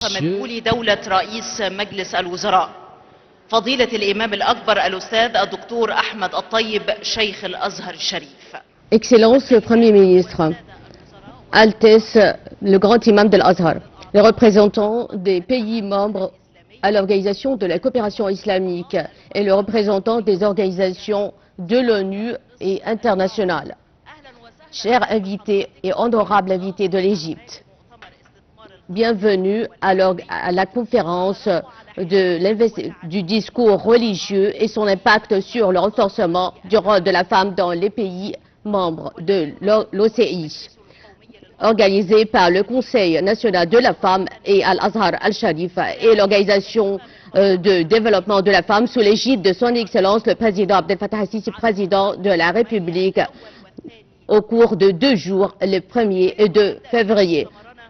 مدبولي دولة رئيس مجلس الوزراء فضيلة الإمام الأكبر الأستاذ الدكتور أحمد الطيب شيخ الأزهر الشريف. Excellence le Premier ministre, Altesse le grand imam de l'Azhar, les représentants des pays membres à l'Organisation de la coopération islamique et les représentants des organisations de l'ONU et internationales, chers invités et honorables invités de l'Égypte, bienvenue à la conférence du discours religieux et son impact sur le renforcement du rôle de la femme dans les pays membres de l'OCI, organisée par le Conseil national de la femme et Al-Azhar al-Sharif et l'Organisation de développement de la femme sous l'égide de son Excellence le président Abdel Fattah el-Sisi, président de la République, au cours de 2 jours, le 1er et 2 février.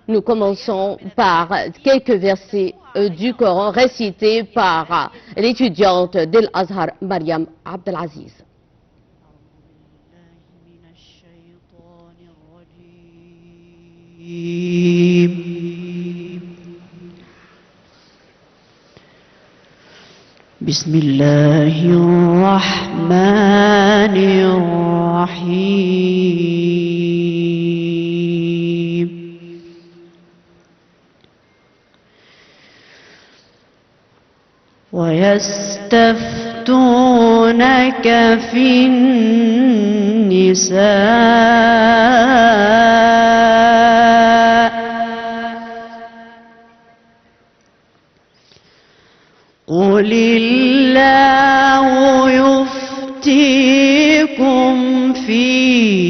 Nous commençons par quelques versets du Coran récités par l'étudiante de l'Azhar, Mariam Abdelaziz. Bismillahirrahmanirrahim. ويستفتونك في النساء قل الله يفتيكم فيهن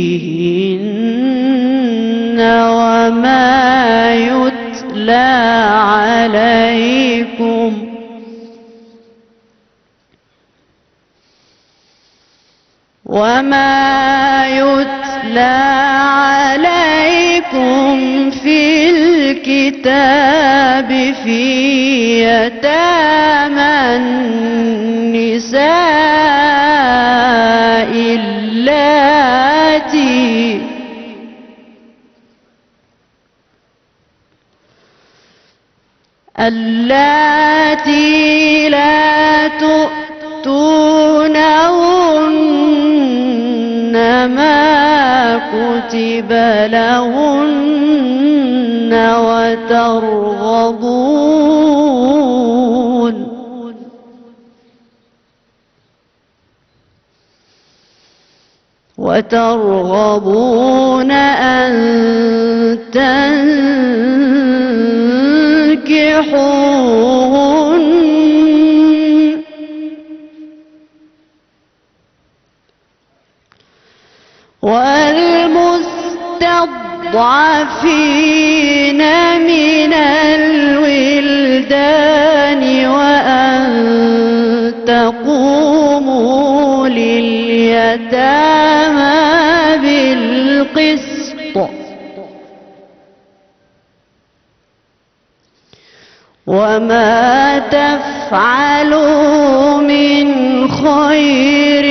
وما يتلى عليكم في الكتاب في يتامى النساء اللاتي لا تؤتونهن ما كتب لهن وترغبون أن تنكحوهن والمستضعفين من الولدان وأن تقوموا لليتامى بالقسط وما تفعلوا من خير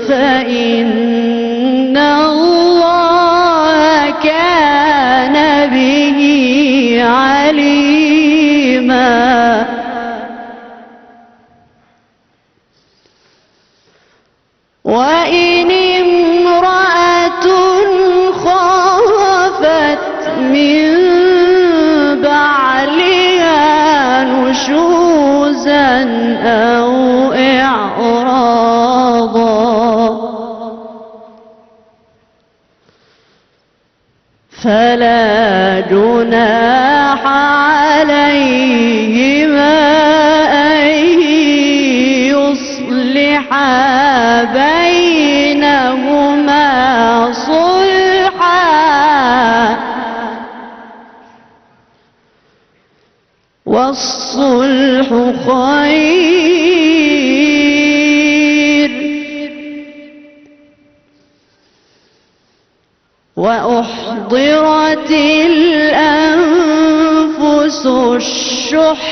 فإن الله كان به عليما وإن امرأة خافت من بعلها نشوزا أو إعراضا فلا جناح عليهما أن يصلحا بينهما صلحا والصلح خير وأحضرت الأنفس الشح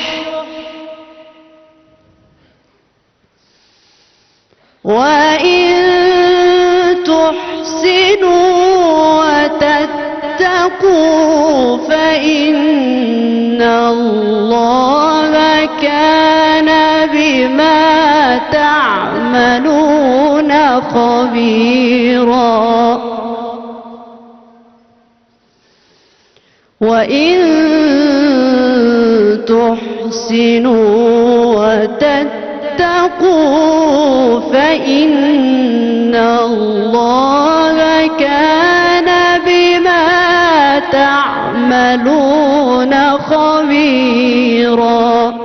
وإن تحسنوا وتتقوا فإن كان بما تعملون خبيرا وإن تحسنوا وتتقوا فإن الله كان بما تعملون خبيرا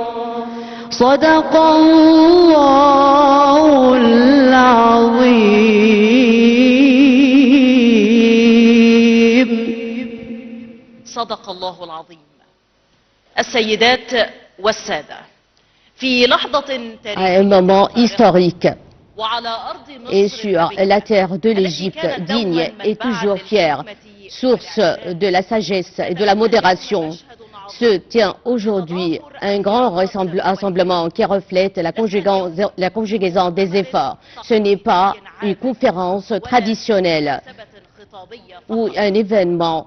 صدق الله العظيم. صدق الله العظيم. السيدات والسادة، في لحظة À un moment historique وعلى أرض et مصر sur la terre de l'Égypte, digne et toujours fière, source de la sagesse et de la modération, se tient aujourd'hui un grand rassemblement qui reflète la conjugaison des efforts. Ce n'est pas une conférence traditionnelle ou un événement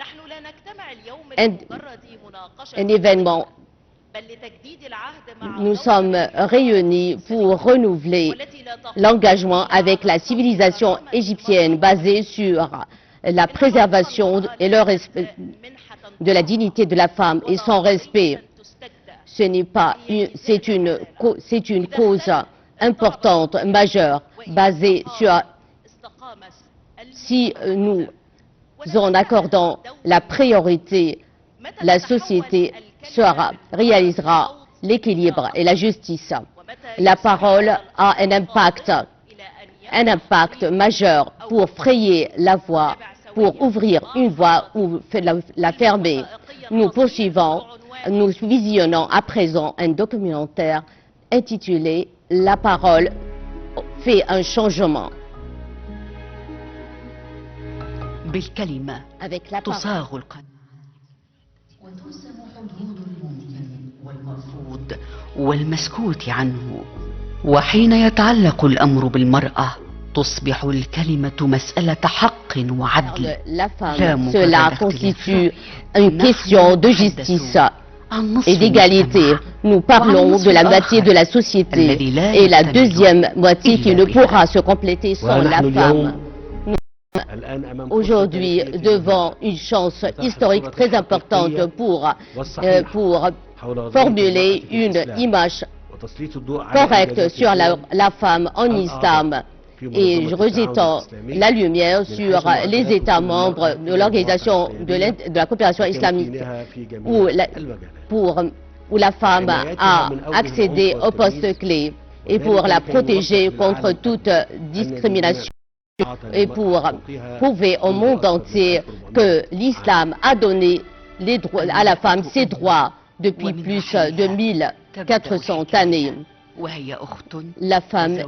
Nous sommes réunis pour renouveler l'engagement avec la civilisation égyptienne basée sur la préservation et le respect de la dignité de la femme et son respect. Ce n'est pas c'est une cause importante, majeure, basée sur si nous en accordons la priorité, la société réalisera l'équilibre et la justice. La parole a un impact majeur pour frayer la voie, pour ouvrir une voie ou la fermer. Nous visionnons à présent un documentaire intitulé « La parole fait un changement ». بالكلمة Avec la parole. تصاغ القلب وترسم حدود الممكن والمرفوض والمسكوت عنه وحين يتعلق الأمر بالمرأة تصبح الكلمة مسألة حق وعدل La femme, cela constitue une question de justice et d'égalité. Nous parlons de la moitié de la société et la deuxième moitié qui ne pourra se compléter sans la femme. Aujourd'hui, devant une chance historique très importante pour formuler une image correcte sur la femme en islam et rejetant la lumière sur les États membres de l'organisation de la coopération islamique où la femme a accédé au poste clé et pour la protéger contre toute discrimination et pour prouver au monde entier que l'islam a donné à la femme ses droits depuis plus de 1400 années. La femme,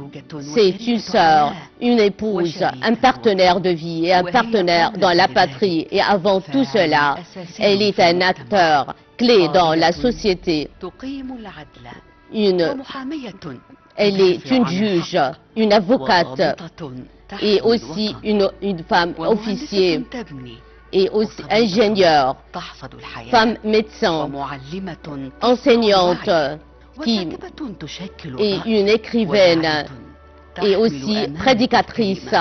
c'est une sœur, une épouse, un partenaire de vie et un partenaire dans la patrie. Et avant tout cela, elle est un acteur clé dans la société. Elle est une juge, une avocate et aussi une femme officier et aussi ingénieure, femme médecin, enseignante qui est une écrivaine et aussi prédicatrice,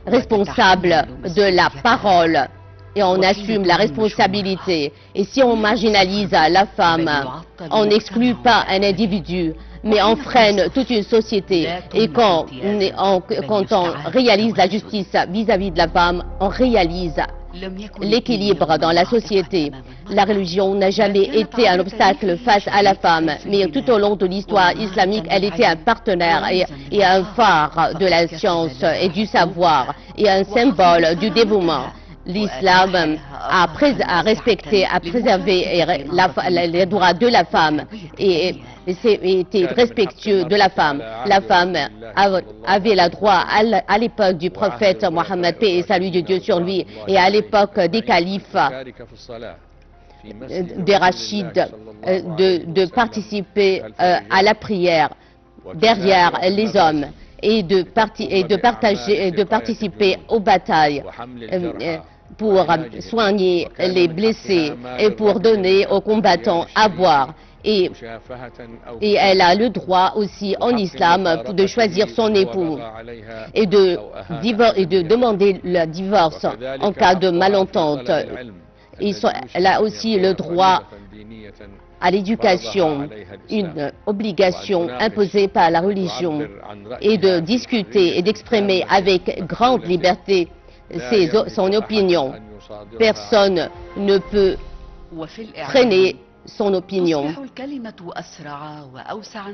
responsable de la parole. Et on assume la responsabilité. Et si on marginalise la femme, on n'exclut pas un individu, mais on freine toute une société. Et quand on réalise la justice vis-à-vis de la femme, on réalise l'équilibre dans la société. La religion n'a jamais été un obstacle face à la femme, mais tout au long de l'histoire islamique, elle était un partenaire et un phare de la science et du savoir et un symbole du dévouement. L'islam a respecté, a préservé les droits de la femme et était respectueux de la femme. La femme avait le droit à l'époque du prophète Mohammed, paix et salut de Dieu sur lui, et à l'époque des califes, des Rachides, de participer à la prière derrière les hommes et de participer aux batailles pour soigner les blessés et pour donner aux combattants à boire. et elle a le droit aussi en islam de choisir son époux et de demander le divorce en cas de malentente. Elle a aussi le droit à l'éducation, une obligation imposée par la religion, et de discuter et d'exprimer avec grande liberté son opinion. Personne ne peut freiner son opinion.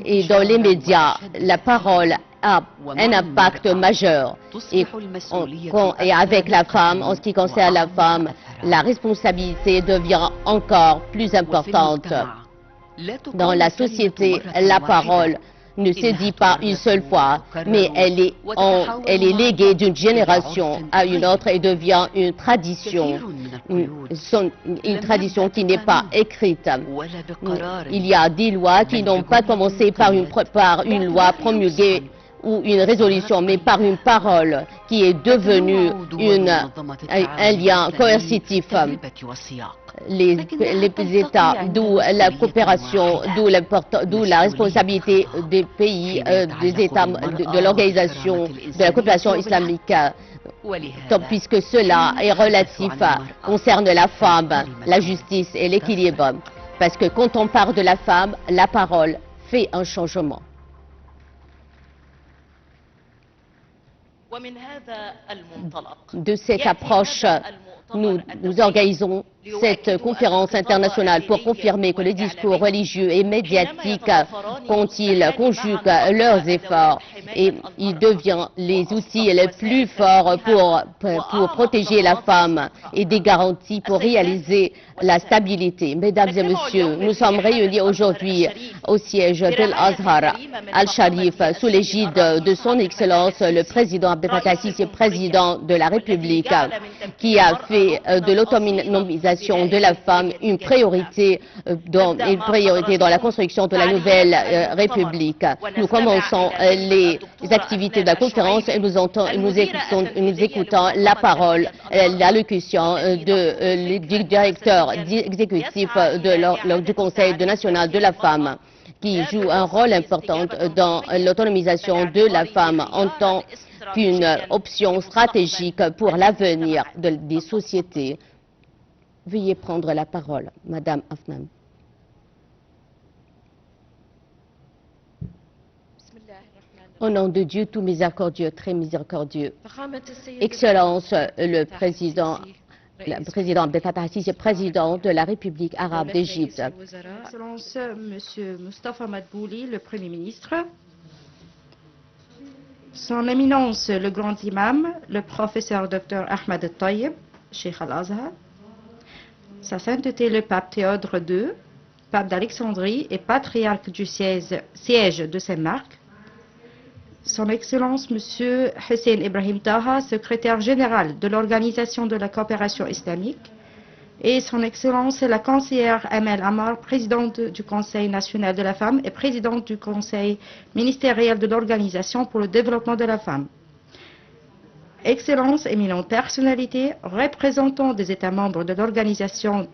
Et dans les médias, la parole a un impact majeur. Et avec la femme, en ce qui concerne la femme, la responsabilité devient encore plus importante. Dans la société, la parole ne se dit pas une seule fois, mais elle est léguée d'une génération à une autre et devient une tradition qui n'est pas écrite. Il y a des lois qui n'ont pas commencé par une loi promulguée ou une résolution, mais par une parole qui est devenue un lien coercitif. Les États, d'où la coopération, d'où la responsabilité des pays, des États, de l'organisation de la coopération islamique, puisque cela est relatif, concerne la femme, la justice et l'équilibre. Parce que quand on parle de la femme, la parole fait un changement. De cette approche, nous organisons cette conférence internationale pour confirmer que les discours religieux et médiatiques, quand ils conjuguent leurs efforts, et ils deviennent les outils les plus forts pour protéger la femme et des garanties pour réaliser la stabilité. Mesdames et messieurs, nous sommes réunis aujourd'hui au siège de l'Azhar al-Sharif sous l'égide de son Excellence le président Abdel Fattah el-Sisi, président de la République, qui a fait de l'autonomisation de la femme une priorité dans la construction de la nouvelle République. Nous commençons les activités de la conférence et nous écoutons la parole, l'allocution du directeur exécutif du Conseil national de la femme, qui joue un rôle important dans l'autonomisation de la femme en tant qu'une option stratégique pour l'avenir des sociétés. Veuillez prendre la parole, Madame Afnan. Au nom de Dieu, tout miséricordieux, très miséricordieux. Excellence, le président Abdel Fattah el-Sisi, président de la République arabe d'Égypte. Excellence, Monsieur Mustafa Madbouli, le Premier ministre. Son Éminence, le grand imam, le professeur Dr Ahmed al-Tayyib, Cheikh al-Azhar. Sa Sainteté le pape Théodore II, pape d'Alexandrie et patriarche du siège de Saint-Marc. Son Excellence Monsieur Hussein Ibrahim Taha, secrétaire général de l'Organisation de la coopération islamique. Et Son Excellence la conseillère Amel Amar, présidente du Conseil national de la femme et présidente du Conseil ministériel de l'Organisation pour le développement de la femme. Excellences, éminentes personnalités, représentants des États membres de l'Organisation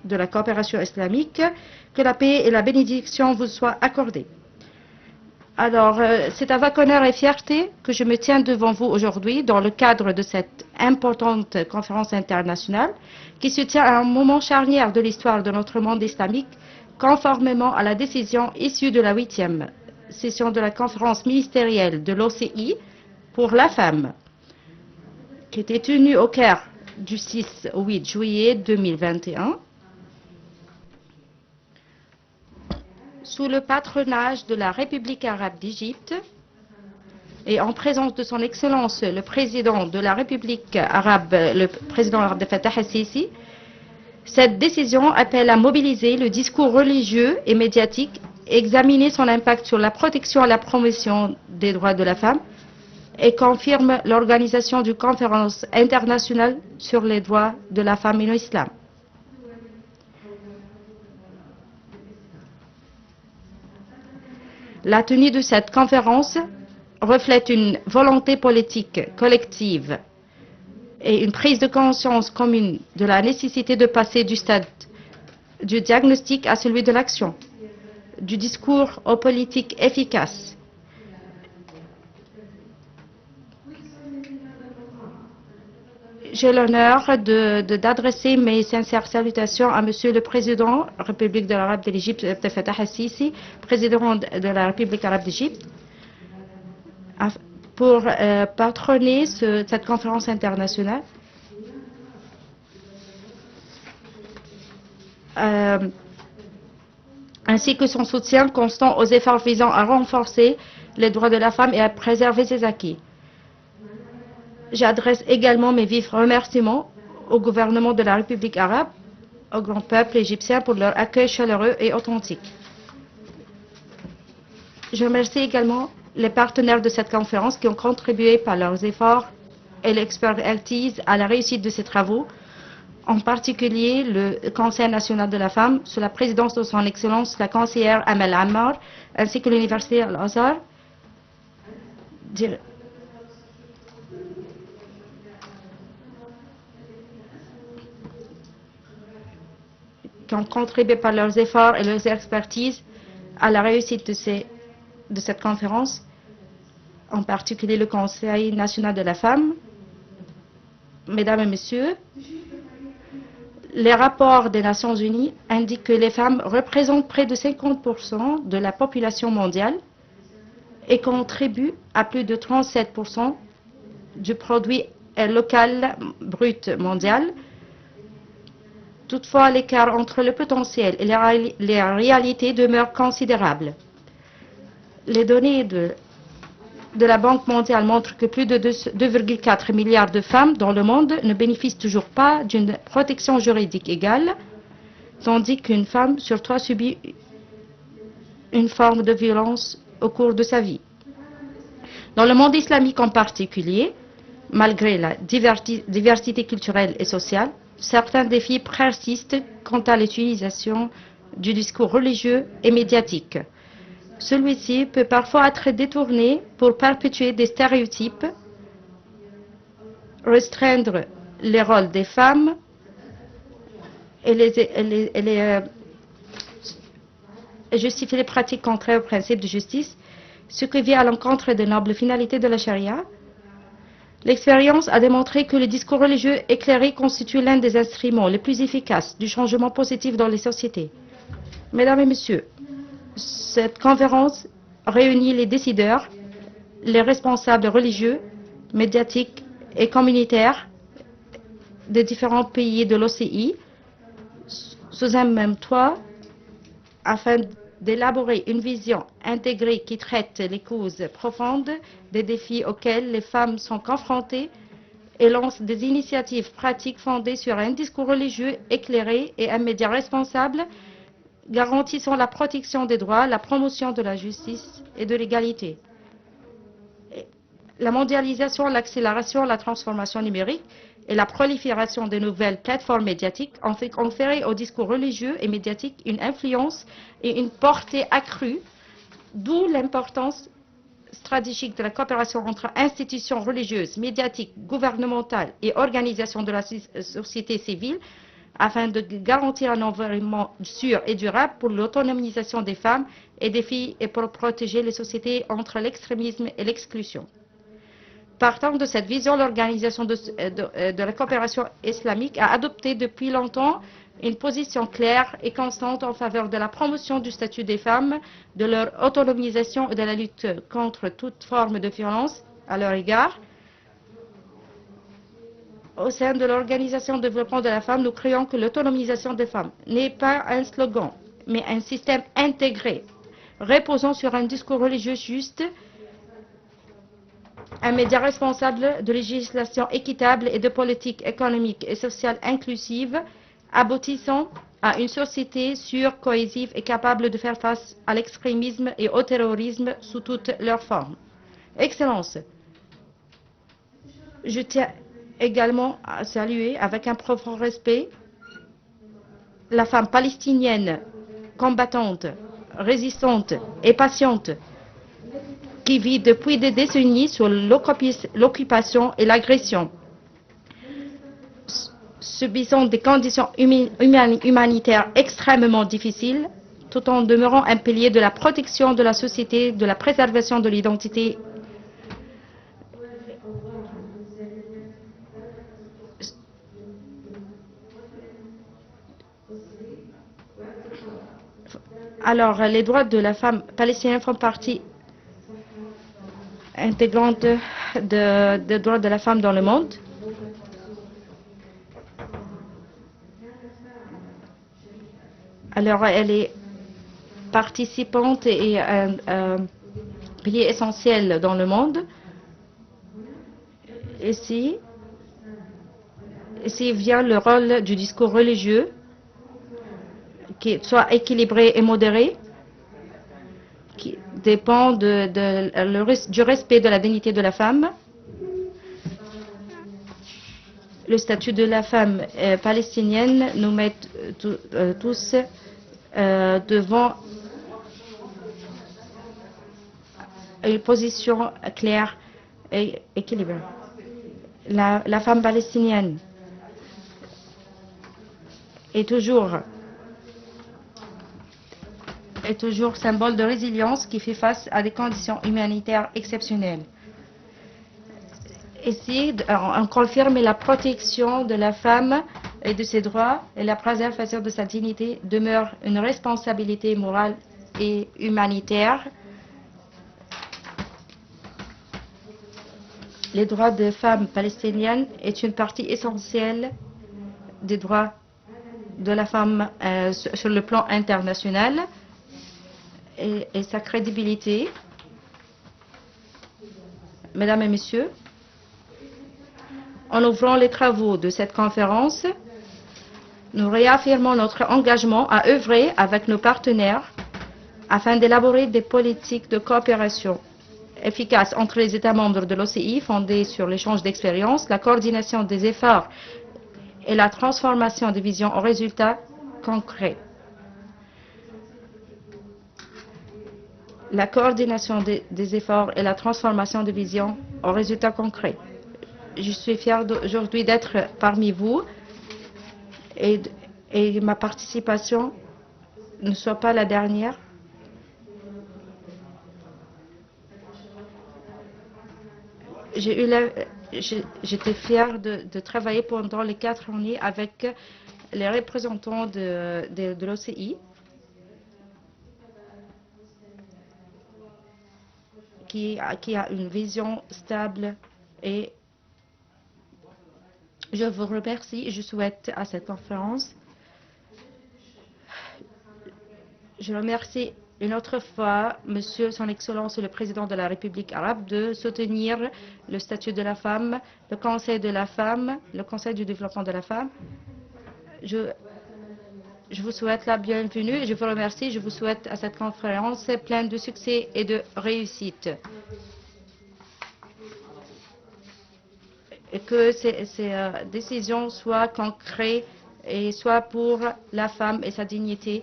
de la coopération islamique, que la paix et la bénédiction vous soient accordées. Alors, c'est avec honneur et fierté que je me tiens devant vous aujourd'hui dans le cadre de cette importante conférence internationale qui se tient à un moment charnière de l'histoire de notre monde islamique, conformément à la décision issue de la 8e session de la conférence ministérielle de l'OCI pour la femme, qui était tenue au Caire du 6 au 8 juillet 2021, sous le patronage de la République arabe d'Égypte et en présence de son Excellence le président de la République arabe, le président Abdel Fattah el-Sisi. Cette décision appelle à mobiliser le discours religieux et médiatique, examiner son impact sur la protection et la promotion des droits de la femme, et confirme l'organisation d'une conférence internationale sur les droits de la femme et l'islam. La tenue de cette conférence reflète une volonté politique collective et une prise de conscience commune de la nécessité de passer du stade du diagnostic à celui de l'action. du discours aux politiques efficaces. J'ai l'honneur d'adresser mes sincères salutations à Monsieur le Président de la République arabe de l'Égypte, Abdel Fattah el-Sisi, Président de la République arabe d'Égypte, pour patronner cette conférence internationale. Ainsi que son soutien constant aux efforts visant à renforcer les droits de la femme et à préserver ses acquis. J'adresse également mes vifs remerciements au gouvernement de la République arabe, au grand peuple égyptien pour leur accueil chaleureux et authentique. Je remercie également les partenaires de cette conférence qui ont contribué par leurs efforts et l'expertise à la réussite de ces travaux, en particulier le Conseil national de la femme, sous la présidence de son Excellence la conseillère Amel Ammar, ainsi que l'Université Al-Azhar, qui ont contribué par leurs efforts et leurs expertises à la réussite de cette conférence, en particulier le Conseil national de la femme. Mesdames et messieurs, les rapports des Nations unies indiquent que les femmes représentent près de 50% de la population mondiale et contribuent à plus de 37% du produit local brut mondial. Toutefois, l'écart entre le potentiel et les réalités demeure considérable. Les données de la Banque mondiale montrent que plus de 2,4 milliards de femmes dans le monde ne bénéficient toujours pas d'une protection juridique égale, tandis qu'une femme sur trois subit une forme de violence au cours de sa vie. Dans le monde islamique en particulier, malgré la diversité culturelle et sociale, certains défis persistent quant à l'utilisation du discours religieux et médiatique. Celui-ci peut parfois être détourné pour perpétuer des stéréotypes, restreindre les rôles des femmes et justifier les pratiques contraires au principe de justice, ce qui vient à l'encontre des nobles finalités de la charia. L'expérience a démontré que le discours religieux éclairé constitue l'un des instruments les plus efficaces du changement positif dans les sociétés. Mesdames et messieurs, cette conférence réunit les décideurs, les responsables religieux, médiatiques et communautaires des différents pays de l'OCI sous un même toit afin d'élaborer une vision intégrée qui traite les causes profondes des défis auxquels les femmes sont confrontées et lance des initiatives pratiques fondées sur un discours religieux éclairé et un média responsable garantissant la protection des droits, la promotion de la justice et de l'égalité. La mondialisation, l'accélération, la transformation numérique et la prolifération de nouvelles plateformes médiatiques ont fait conférer au discours religieux et médiatique une influence et une portée accrue, d'où l'importance stratégique de la coopération entre institutions religieuses, médiatiques, gouvernementales et organisations de la société civile afin de garantir un environnement sûr et durable pour l'autonomisation des femmes et des filles et pour protéger les sociétés contre l'extrémisme et l'exclusion. Partant de cette vision, l'Organisation de la coopération islamique a adopté depuis longtemps une position claire et constante en faveur de la promotion du statut des femmes, de leur autonomisation et de la lutte contre toute forme de violence à leur égard. Au sein de l'Organisation de développement de la femme, nous croyons que l'autonomisation des femmes n'est pas un slogan, mais un système intégré, reposant sur un discours religieux juste, un média responsable de législation équitable et de politique économique et sociale inclusive, aboutissant à une société sûre, cohésive et capable de faire face à l'extrémisme et au terrorisme sous toutes leurs formes. Excellences, je tiens également à saluer avec un profond respect la femme palestinienne combattante, résistante et patiente qui vit depuis des décennies sous l'occupation et l'agression, subissant des conditions humanitaires extrêmement difficiles, tout en demeurant un pilier de la protection de la société, de la préservation de l'identité. Alors, les droits de la femme palestinienne font partie intégrante des droits de la femme dans le monde. Alors, elle est participante et un pilier essentiel dans le monde. Ici vient le rôle du discours religieux, qui soit équilibré et modéré, qui dépend du respect de la dignité de la femme. Le statut de la femme palestinienne nous met tous devant une position claire et équilibrée. La femme palestinienne est toujours symbole de résilience qui fait face à des conditions humanitaires exceptionnelles. Ici, on confirme la protection de la femme et de ses droits et la préservation de sa dignité demeure une responsabilité morale et humanitaire. Les droits des femmes palestiniennes est une partie essentielle des droits de la femme sur le plan international et sa crédibilité. Mesdames et messieurs, en ouvrant les travaux de cette conférence, nous réaffirmons notre engagement à œuvrer avec nos partenaires afin d'élaborer des politiques de coopération efficaces entre les États membres de l'OCI fondées sur l'échange d'expériences, la coordination des efforts et la transformation des visions en résultats concrets. La coordination des efforts et la transformation des visions en résultats concrets. Je suis fière aujourd'hui d'être parmi vous et ma participation ne soit pas la dernière. J'étais fière de travailler pendant les 4 années avec les représentants de l'OCI qui a une vision stable et je vous remercie et je souhaite à cette conférence. Je remercie une autre fois Monsieur Son Excellence le Président de la République arabe de soutenir le statut de la femme, le Conseil de la femme, le Conseil du développement de la femme. Je vous souhaite la bienvenue et je vous remercie. Je vous souhaite à cette conférence pleine de succès et de réussite. Et que ces décisions soient concrètes et soient pour la femme et sa dignité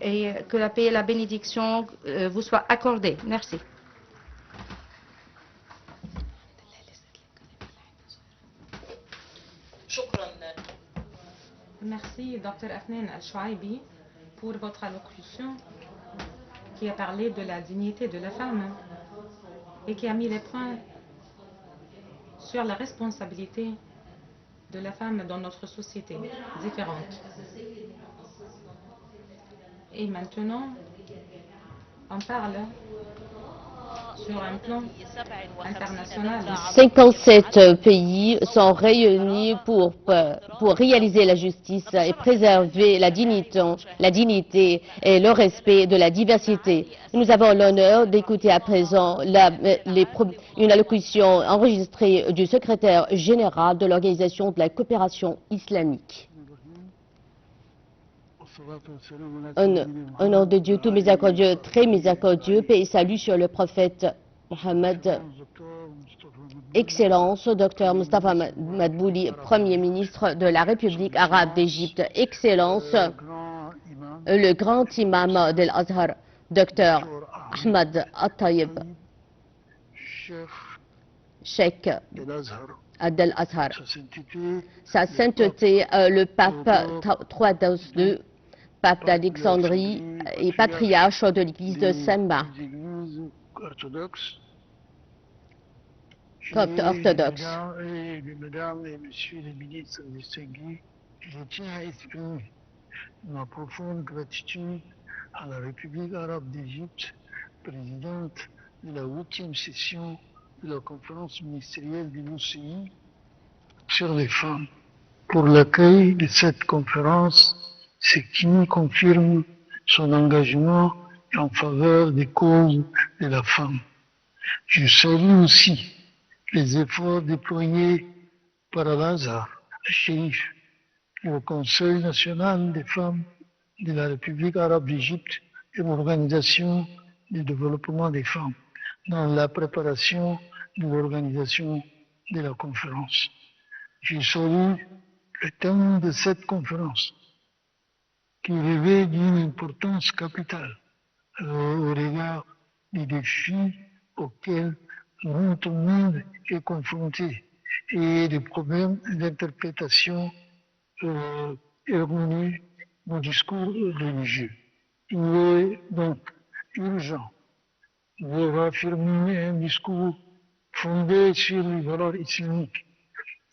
et que la paix et la bénédiction vous soient accordées. Merci. Merci, Dr Afnan Al-Chouaibi, pour votre allocution qui a parlé de la dignité de la femme et qui a mis les points sur la responsabilité de la femme dans notre société différente. Et maintenant, on parle sur un plan international. 57 pays sont réunis pour réaliser la justice et préserver la dignité et le respect de la diversité. Nous avons l'honneur d'écouter à présent une allocution enregistrée du secrétaire général de l'Organisation de la coopération islamique. Au nom de Dieu, tous miséricordieux, très miséricordieux, paix et salut sur le prophète Mohammed. Excellence, Dr Mustafa Madbouli, Premier ministre de la République arabe d'Égypte. Excellence, le grand imam d'Al-Azhar, Dr Ahmed Al-Tayyib, Cheikh d'Al-Azhar. Sa sainteté, le pape Throidos II, pape d'Alexandrie et patriarche de l'église de Saint-Marc, copte orthodoxe. Mesdames et messieurs les ministres distingués, je tiens à exprimer ma profonde gratitude à la République arabe d'Égypte, présidente de la 8e session de la conférence ministérielle de l'OCI sur les femmes, pour l'accueil de cette conférence, ce qui nous confirme son engagement en faveur des causes de la femme. Je salue aussi les efforts déployés par Al-Azhar, le Chérif, le Conseil national des femmes de la République arabe d'Égypte et l'Organisation du développement des femmes dans la préparation de l'organisation de la conférence. Je salue le thème de cette conférence qui revêt d'une importance capitale au regard des défis auxquels notre monde est confronté et des problèmes d'interprétation erronée du discours religieux. Il est donc urgent de réaffirmer un discours fondé sur les valeurs islamiques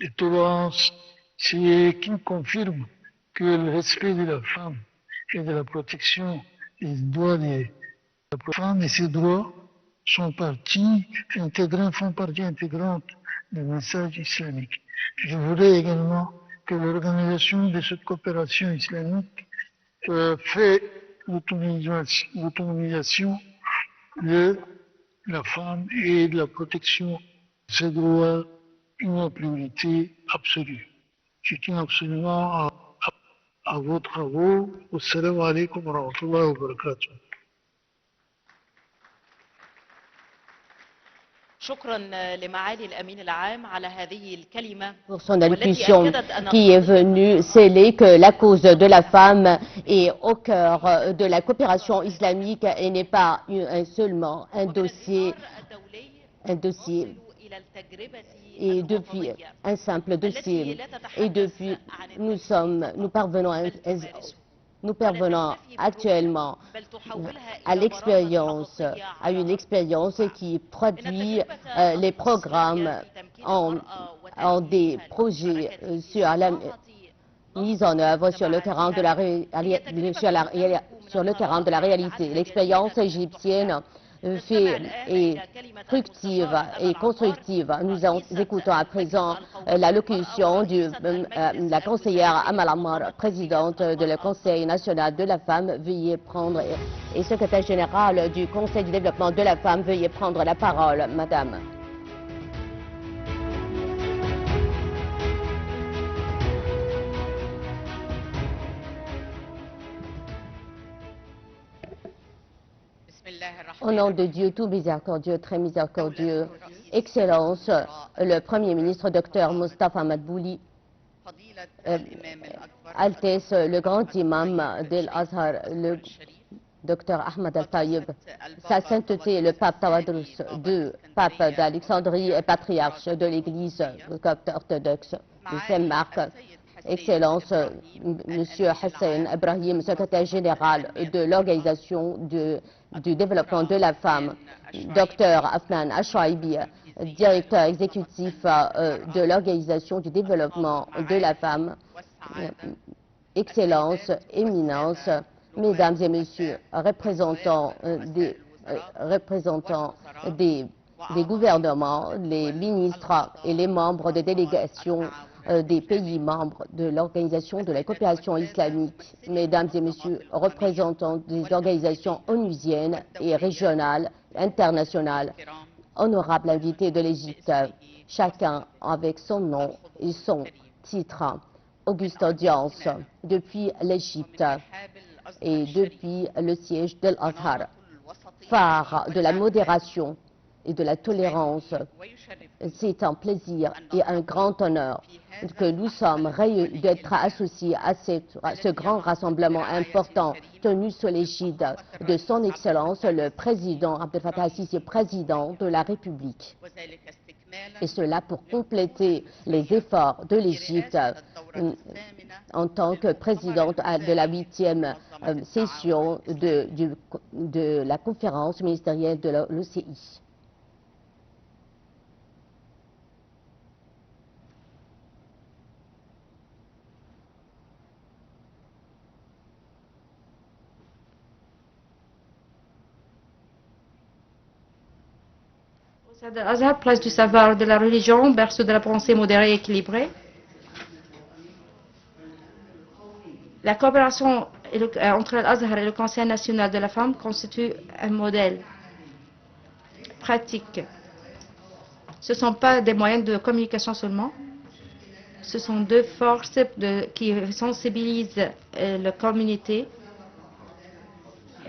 de tolérance, qui confirme que le respect de la femme et de la protection des droits de la femme et ses droits font partie intégrante du message islamique. Je voudrais également que l'organisation de cette coopération islamique fait l'autonomisation de la femme et de la protection de ses droits une priorité absolue. Je tiens absolument à vos travaux. Assalamu alaikum wa rahmatullahi wa barakatuh. شكرا لمعالي الأمين العام على هذه الكلمة Pour son allocution qui est venue sceller que la cause de la femme est au cœur de la coopération islamique et n'est pas seulement un dossier et depuis un simple dossier. Et depuis, nous parvenons actuellement à une expérience qui produit les programmes en des projets sur la mise en œuvre sur le terrain de la réalité. L'expérience égyptienne est fructive et constructive. Nous écoutons à présent l'allocution de la conseillère Amal Ammar, présidente du Conseil national de la femme, veuillez prendre, et secrétaire général du Conseil du développement de la femme, veuillez prendre la parole, madame. Au nom de Dieu, tout miséricordieux, très miséricordieux, Excellence, le Premier ministre Dr Mustafa Madbouli, Altesse, le grand imam d'Al-Azhar, le Dr Ahmed Al-Tayyib, Sa Sainteté, le pape Tawadros II, pape d'Alexandrie et patriarche de l'Église copte orthodoxe de Saint-Marc, Excellence, Monsieur Hassan Ibrahim, secrétaire général de l'Organisation du développement de la femme, Dr Afnan Ashaibi, directeur exécutif de l'Organisation du développement de la femme, Excellence, Éminence, Mesdames et Messieurs, représentants des gouvernements, les ministres et les membres des délégations des pays membres de l'Organisation de la coopération islamique, Mesdames et Messieurs, représentants des organisations onusiennes et régionales, internationales, honorables invités de l'Égypte, chacun avec son nom et son titre, auguste audience, depuis l'Égypte et depuis le siège d'Al-Azhar, phare de la modération et de la tolérance. C'est un plaisir et un grand honneur que nous sommes réunis d'être associés à ce grand rassemblement important tenu sous l'égide de son Excellence le Président Abdel Fattah al-Sisi, Président de la République. Et cela pour compléter les efforts de l'Égypte en tant que présidente de la 8e session de la conférence ministérielle de l'OCI. Al-Azhar, place du savoir de la religion, berceau de la pensée modérée et équilibrée. La coopération entre Al-Azhar et le Conseil national de la femme constitue un modèle pratique. Ce ne sont pas des moyens de communication seulement, ce sont deux forces qui sensibilisent la communauté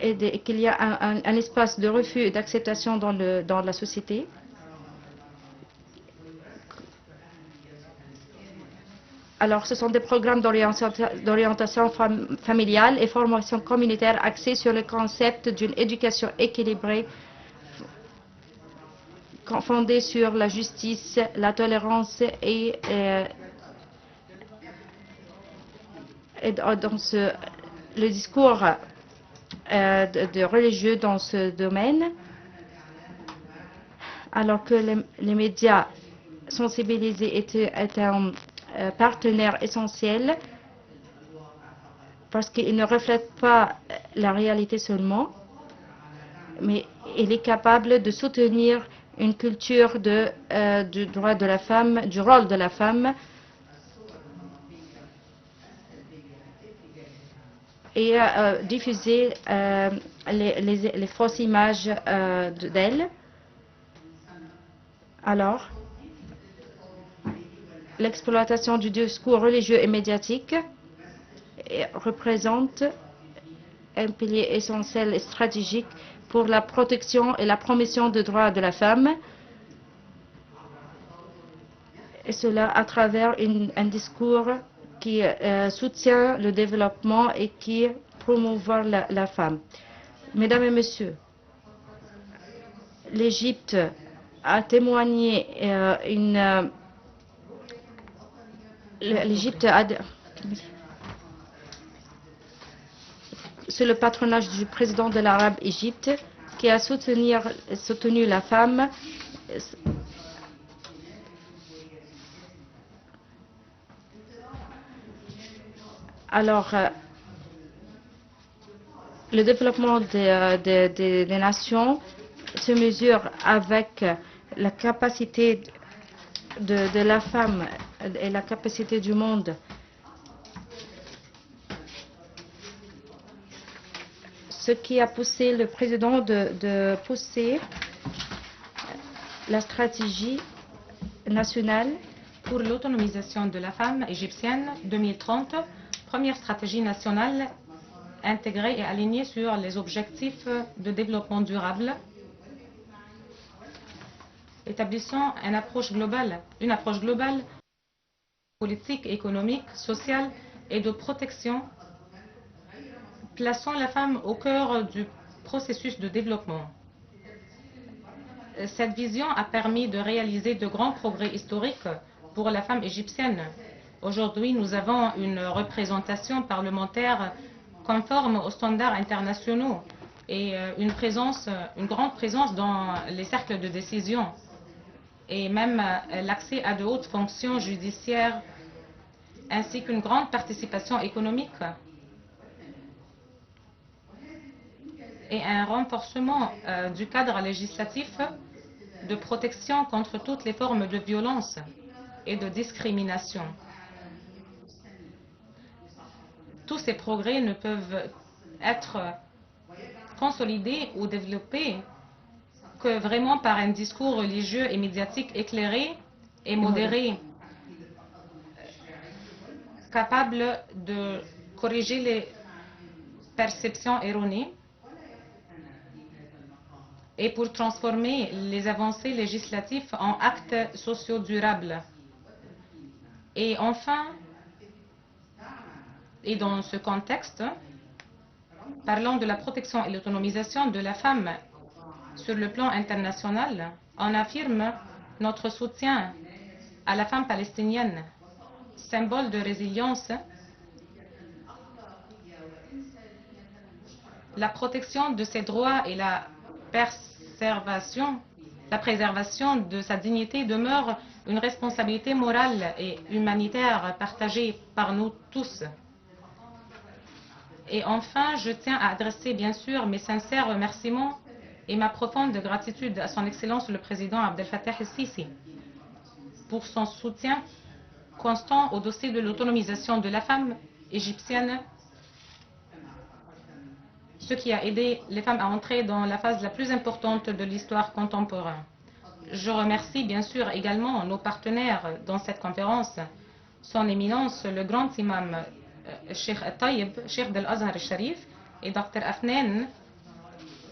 et qu'il y a un espace de refus et d'acceptation dans la société. Alors, ce sont des programmes d'orientation familiale et formation communautaire axés sur le concept d'une éducation équilibrée, fondée sur la justice, la tolérance et dans le discours de religieux dans ce domaine, alors que les médias sensibilisés étaient un partenaire essentiel parce qu'il ne reflète pas la réalité seulement, mais il est capable de soutenir une culture du droit de la femme, du rôle de la femme et diffuser les fausses images d'elle. Alors, l'exploitation du discours religieux et médiatique représente un pilier essentiel et stratégique pour la protection et la promotion des droits de la femme, et cela à travers un discours qui soutient le développement et qui promouvoir la femme. Mesdames et messieurs, l'Égypte a témoigné l'Égypte a, sous le patronage du président de l'Arabe Égypte, qui a soutenu la femme. Alors, le développement des nations se mesure avec la capacité de la femme et la capacité du monde. Ce qui a poussé le président de pousser la stratégie nationale pour l'autonomisation de la femme égyptienne 2030, première stratégie nationale intégrée et alignée sur les objectifs de développement durable, établissant une approche globale politique, économique, sociale et de protection, plaçant la femme au cœur du processus de développement. Cette vision a permis de réaliser de grands progrès historiques pour la femme égyptienne. Aujourd'hui, nous avons une représentation parlementaire conforme aux standards internationaux et une grande présence dans les cercles de décision et même l'accès à de hautes fonctions judiciaires ainsi qu'une grande participation économique et un renforcement du cadre législatif de protection contre toutes les formes de violence et de discrimination. Tous ces progrès ne peuvent être consolidés ou développés que vraiment par un discours religieux et médiatique éclairé et modéré, capable de corriger les perceptions erronées et pour transformer les avancées législatives en actes sociaux durables. Et enfin, et dans ce contexte, parlant de la protection et l'autonomisation de la femme sur le plan international, on affirme notre soutien à la femme palestinienne, symbole de résilience la protection de ses droits et la préservation de sa dignité demeure une responsabilité morale et humanitaire partagée par nous tous. Et enfin, je tiens à adresser bien sûr mes sincères remerciements et ma profonde gratitude à son Excellence le Président Abdel Fattah el-Sisi pour son soutien constant au dossier de l'autonomisation de la femme égyptienne, ce qui a aidé les femmes à entrer dans la phase la plus importante de l'histoire contemporaine. Je remercie bien sûr également nos partenaires dans cette conférence, son éminence le grand imam Cheikh Al-Tayyib, Cheikh d'Al-Azhar al-Sharif, et Dr Afnan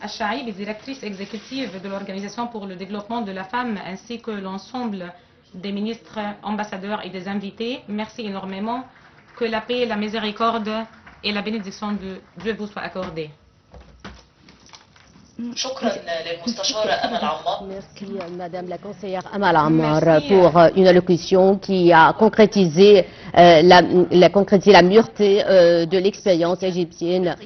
Al-Shaibi, directrice exécutive de l'Organisation pour le développement de la femme, ainsi que l'ensemble des ministres, ambassadeurs et des invités. Merci énormément. Que la paix, la miséricorde et la bénédiction de Dieu vous soient accordées. شكرا للمستشارة أمل عمار. Merci Madame la conseillère Amal Ammar pour une allocution qui a concrétisé la mûreté de l'expérience égyptienne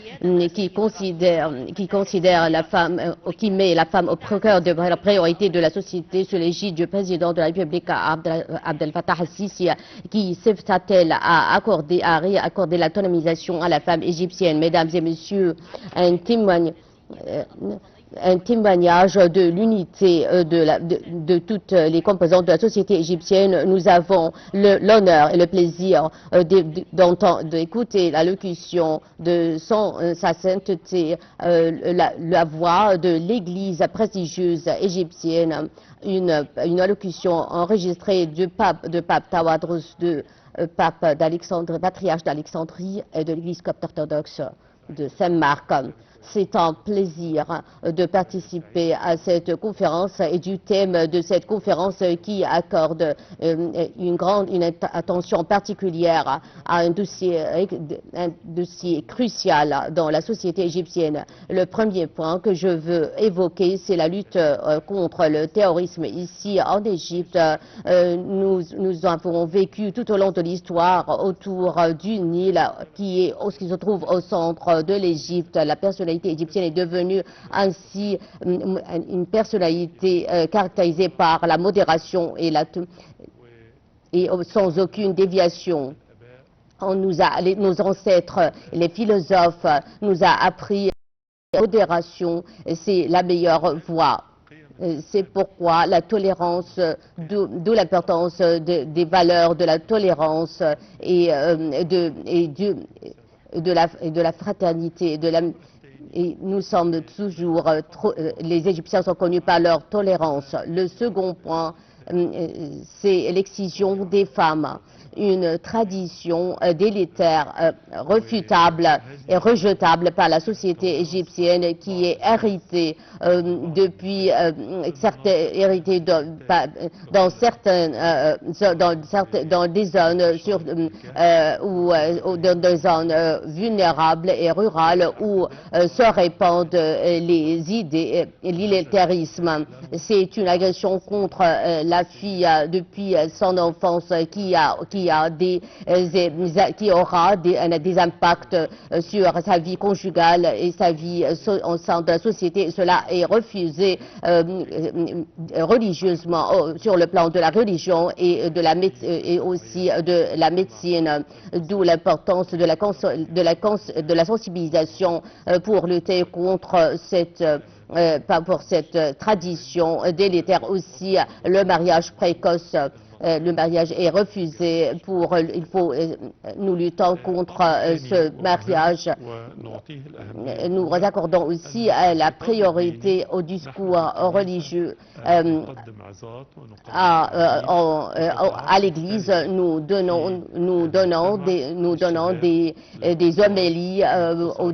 qui considère la femme, qui met la femme au cœur de la priorité de la société sous l'égide du président de la République Abdel Fattah el-Sisi qui s'attelle à réaccorder l'autonomisation à la femme égyptienne. Mesdames et messieurs, un témoignage de l'unité de toutes les composantes de la société égyptienne. Nous avons l'honneur et le plaisir d'écouter l'allocution de sa sainteté, la voix de l'église prestigieuse égyptienne, une allocution enregistrée de pape Tawadros II, pape d'Alexandrie, patriarche d'Alexandrie et de l'église copte orthodoxe de Saint-Marc. C'est un plaisir de participer à cette conférence et du thème de cette conférence qui accorde une attention particulière à un dossier crucial dans la société égyptienne. Le premier point que je veux évoquer, c'est la lutte contre le terrorisme. Ici, en Égypte, nous avons vécu tout au long de l'histoire autour du Nil qui se trouve au centre de l'Égypte. La personnalité égyptienne est devenue ainsi une personnalité caractérisée par la modération et sans aucune déviation. Nos ancêtres, les philosophes, nous a appris la modération, c'est la meilleure voie. C'est pourquoi la tolérance, d'où l'importance des valeurs de la tolérance et de la fraternité, et nous sommes toujours, les Égyptiens sont connus par leur tolérance. Le second point, c'est l'excision des femmes, une tradition délétère, refutable et rejetable par la société égyptienne qui est héritée depuis héritée dans des zones dans des zones vulnérables et rurales où se répandent les idées, l'illéthérisme. C'est une agression contre la fille depuis son enfance qui aura des impacts sur sa vie conjugale et sa vie au sein de la société. Cela est refusé religieusement sur le plan de la religion et aussi de la médecine, d'où l'importance de la sensibilisation pour lutter contre cette tradition délétère. Aussi le mariage précoce. Le mariage est refusé nous luttons contre ce mariage. Nous accordons aussi la priorité au discours religieux à l'Église. Nous donnons des homélies aux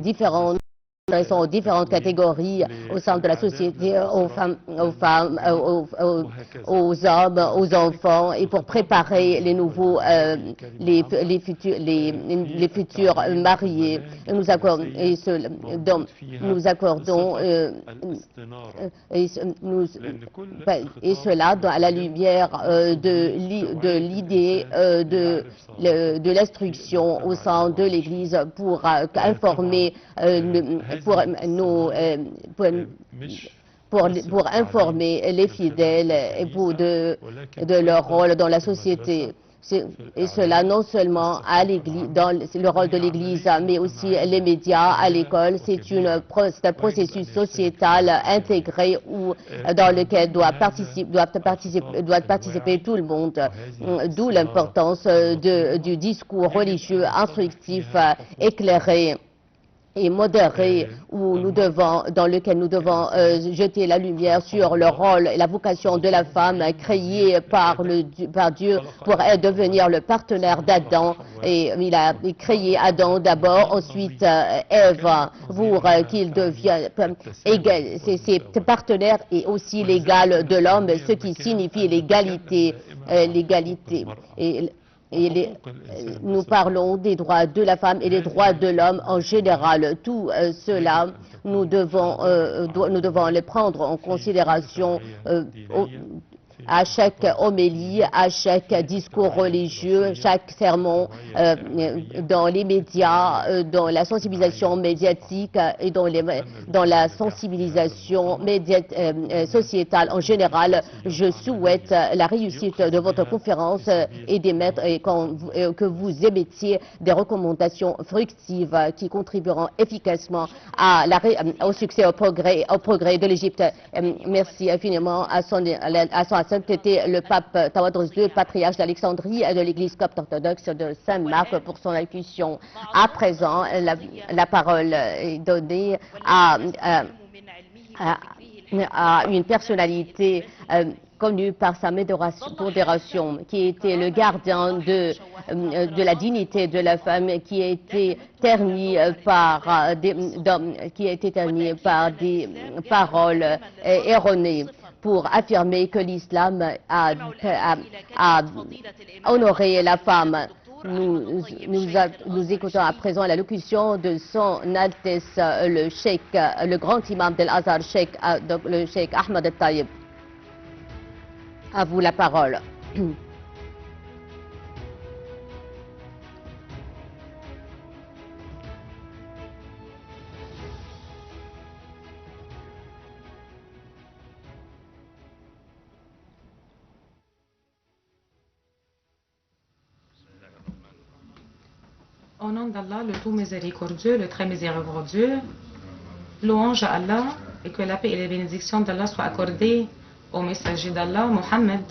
différentes catégories au sein de la société, aux femmes, aux hommes, aux enfants, et pour préparer les nouveaux, les futurs mariés. Nous accordons et cela à la lumière de l'idée de l'instruction au sein de l'Église pour informer pour informer les fidèles de leur rôle dans la société. Et cela non seulement à l'Église, dans le rôle de l'Église, mais aussi les médias, à l'école. C'est un processus sociétal intégré dans lequel doit participer tout le monde. D'où l'importance du discours religieux instructif, éclairé et modéré dans lequel nous devons jeter la lumière sur le rôle et la vocation de la femme créée par Dieu pour devenir le partenaire d'Adam. Et il a créé Adam d'abord, ensuite Ève pour qu'il devienne ses partenaires et aussi l'égal de l'homme, ce qui signifie l'égalité. Nous parlons des droits de la femme et des droits de l'homme en général. Tout cela, nous devons les prendre en considération à chaque homélie, à chaque discours religieux, chaque sermon, dans les médias, dans la sensibilisation médiatique et dans la sensibilisation sociétale en général. Je souhaite la réussite de votre conférence et que vous émettiez des recommandations fructives qui contribueront efficacement au succès, au progrès de l'Égypte. Merci infiniment à son sainteté le pape Tawadros II, patriarche d'Alexandrie et de l'Église copte orthodoxe de Saint-Marc pour son allocution. À présent, la parole est donnée à une personnalité connue par sa modération, qui était le gardien de la dignité de la femme, qui a été terni par des paroles erronées, pour affirmer que l'islam a honoré la femme. Nous écoutons à présent l'allocution de son Altesse le grand imam d'Al-Azhar, le Cheikh Ahmed Al-Tayyib. À vous la parole. Au nom d'Allah, le tout miséricordieux, le très miséricordieux, louange à Allah et que la paix et les bénédictions d'Allah soient accordées au messager d'Allah, Mohammed,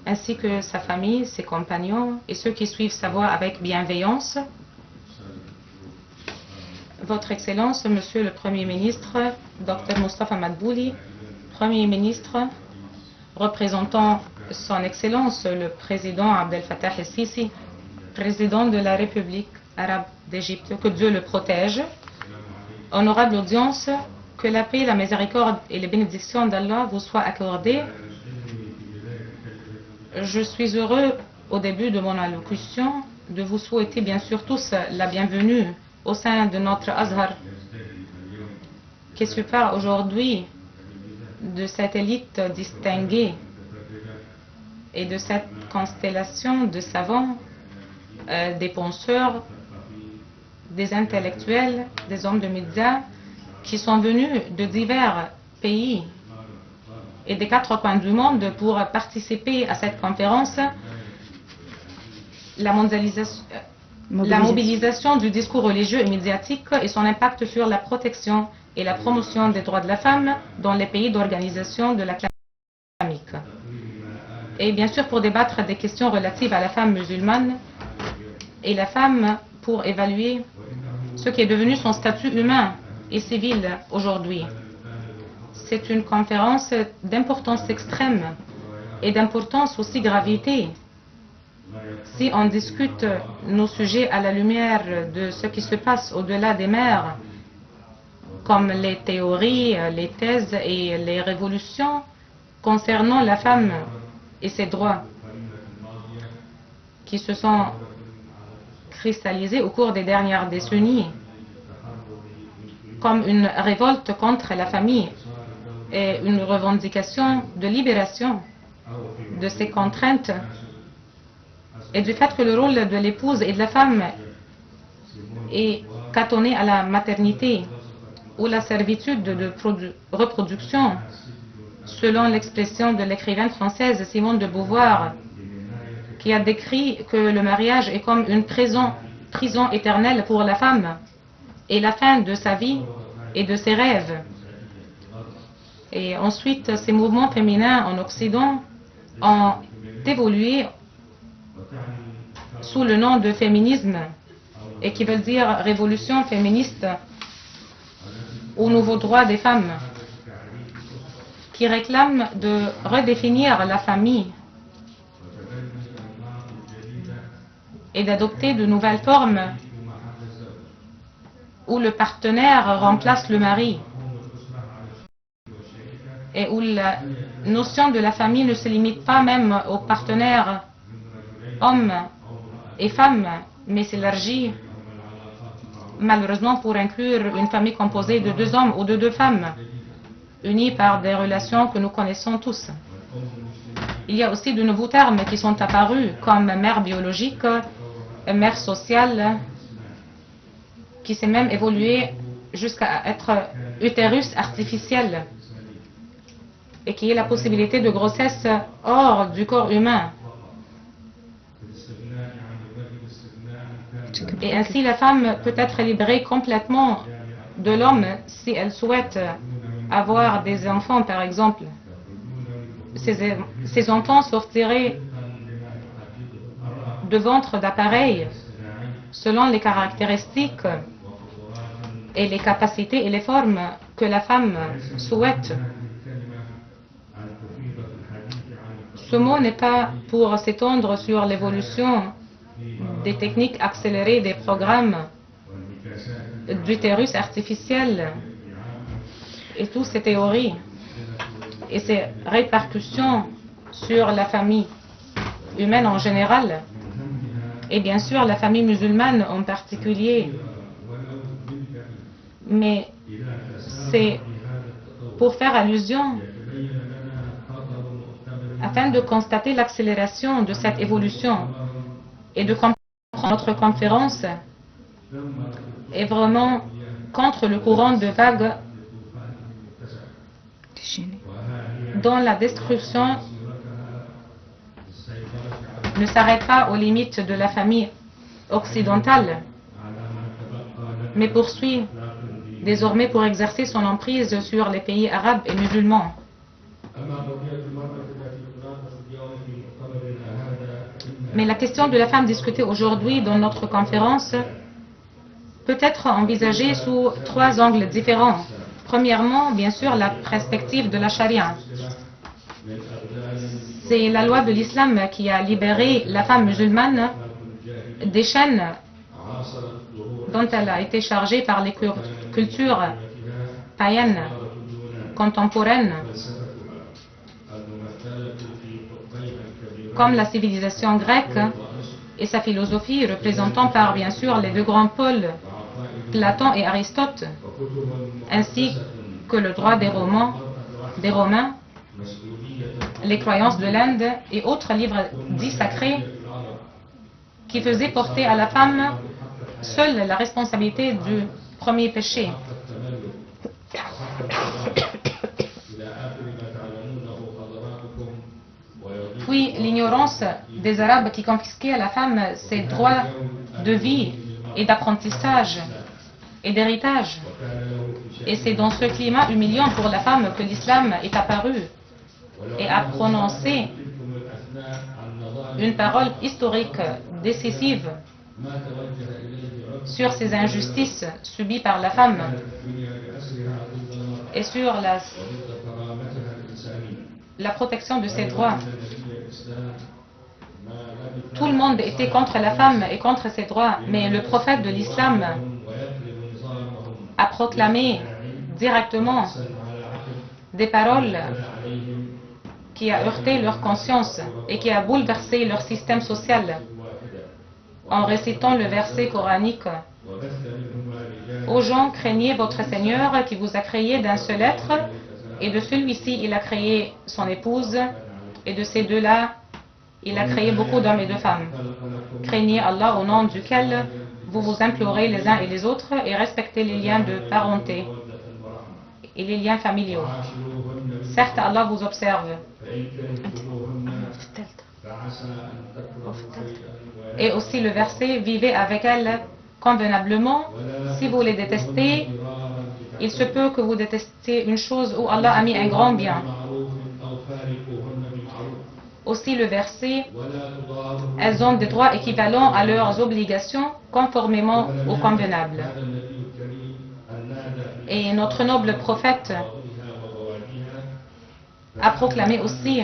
ainsi que sa famille, ses compagnons et ceux qui suivent sa voie avec bienveillance. Votre Excellence, Monsieur le Premier ministre, Dr Mustafa Madbouli, Premier ministre, représentant Son Excellence le Président Abdel Fattah el-Sisi, Président de la République arabe d'Égypte, que Dieu le protège. Honorable audience, que la paix, la miséricorde et les bénédictions d'Allah vous soient accordées. Je suis heureux, au début de mon allocution, de vous souhaiter bien sûr tous la bienvenue au sein de notre Azhar, qui se part aujourd'hui de cette élite distinguée et de cette constellation de savants, des penseurs, des intellectuels, des hommes de médias qui sont venus de divers pays et des quatre coins du monde pour participer à cette conférence. La mobilisation du discours religieux et médiatique et son impact sur la protection et la promotion des droits de la femme dans les pays d'organisation de la islamique. Et bien sûr pour débattre des questions relatives à la femme musulmane et la femme pour évaluer ce qui est devenu son statut humain et civil aujourd'hui. C'est une conférence d'importance extrême et d'importance aussi gravité. Si on discute nos sujets à la lumière de ce qui se passe au-delà des mers, comme les théories, les thèses et les révolutions concernant la femme et ses droits, qui se sont cristallisés au cours des dernières décennies, comme une révolte contre la famille et une revendication de libération de ces contraintes et du fait que le rôle de l'épouse et de la femme est cantonné à la maternité ou la servitude de reproduction, selon l'expression de l'écrivaine française Simone de Beauvoir, qui a décrit que le mariage est comme une prison éternelle pour la femme et la fin de sa vie et de ses rêves. Et ensuite, ces mouvements féminins en Occident ont évolué sous le nom de féminisme, et qui veut dire révolution féministe ou nouveau droit des femmes, qui réclament de redéfinir la famille et d'adopter de nouvelles formes où le partenaire remplace le mari et où la notion de la famille ne se limite pas même aux partenaires hommes et femmes, mais s'élargit malheureusement pour inclure une famille composée de 2 hommes ou de 2 femmes, unis par des relations que nous connaissons tous. Il y a aussi de nouveaux termes qui sont apparus, comme mère biologique, mère sociale, qui s'est même évolué jusqu'à être utérus artificiel, et qui est la possibilité de grossesse hors du corps humain. Et ainsi, la femme peut être libérée complètement de l'homme si elle souhaite avoir des enfants, par exemple. Ces enfants sortiraient de ventre d'appareil selon les caractéristiques et les capacités et les formes que la femme souhaite. Ce mot n'est pas pour s'étendre sur l'évolution des techniques accélérées des programmes d'utérus artificiel et toutes ces théories et ses répercussions sur la famille humaine en général, et bien sûr la famille musulmane en particulier. Mais c'est pour faire allusion afin de constater l'accélération de cette évolution et de comprendre notre conférence est vraiment contre le courant de vague dont la destruction ne s'arrête pas aux limites de la famille occidentale, mais poursuit désormais pour exercer son emprise sur les pays arabes et musulmans. Mais la question de la femme discutée aujourd'hui dans notre conférence peut être envisagée sous 3 angles différents. Premièrement, bien sûr, la perspective de la charia. C'est la loi de l'islam qui a libéré la femme musulmane des chaînes dont elle a été chargée par les cultures païennes contemporaines, comme la civilisation grecque et sa philosophie, représentant par bien sûr les 2 grands pôles, Platon et Aristote, ainsi que le droit des Romains, les croyances de l'Inde et autres livres dits sacrés qui faisaient porter à la femme seule la responsabilité du premier péché. Puis l'ignorance des Arabes qui confisquaient à la femme ses droits de vie et d'apprentissage et d'héritage. Et c'est dans ce climat humiliant pour la femme que l'islam est apparu et a prononcé une parole historique décisive sur ces injustices subies par la femme et sur la protection de ses droits. Tout le monde était contre la femme et contre ses droits, mais le prophète de l'islam a proclamé directement des paroles qui a heurté leur conscience et qui a bouleversé leur système social en récitant le verset coranique. Ô gens, craignez votre Seigneur qui vous a créé d'un seul être, et de celui-ci il a créé son épouse, et de ces 2-là il a créé beaucoup d'hommes et de femmes. Craignez Allah au nom duquel vous vous implorez les uns et les autres et respectez les liens de parenté. et les liens familiaux. Certes, Allah vous observe. Et aussi le verset, vivez avec elles convenablement. Si vous les détestez, il se peut que vous détestiez une chose où Allah a mis un grand bien. Aussi le verset, elles ont des droits équivalents à leurs obligations conformément au convenable. Et notre noble prophète a proclamé aussi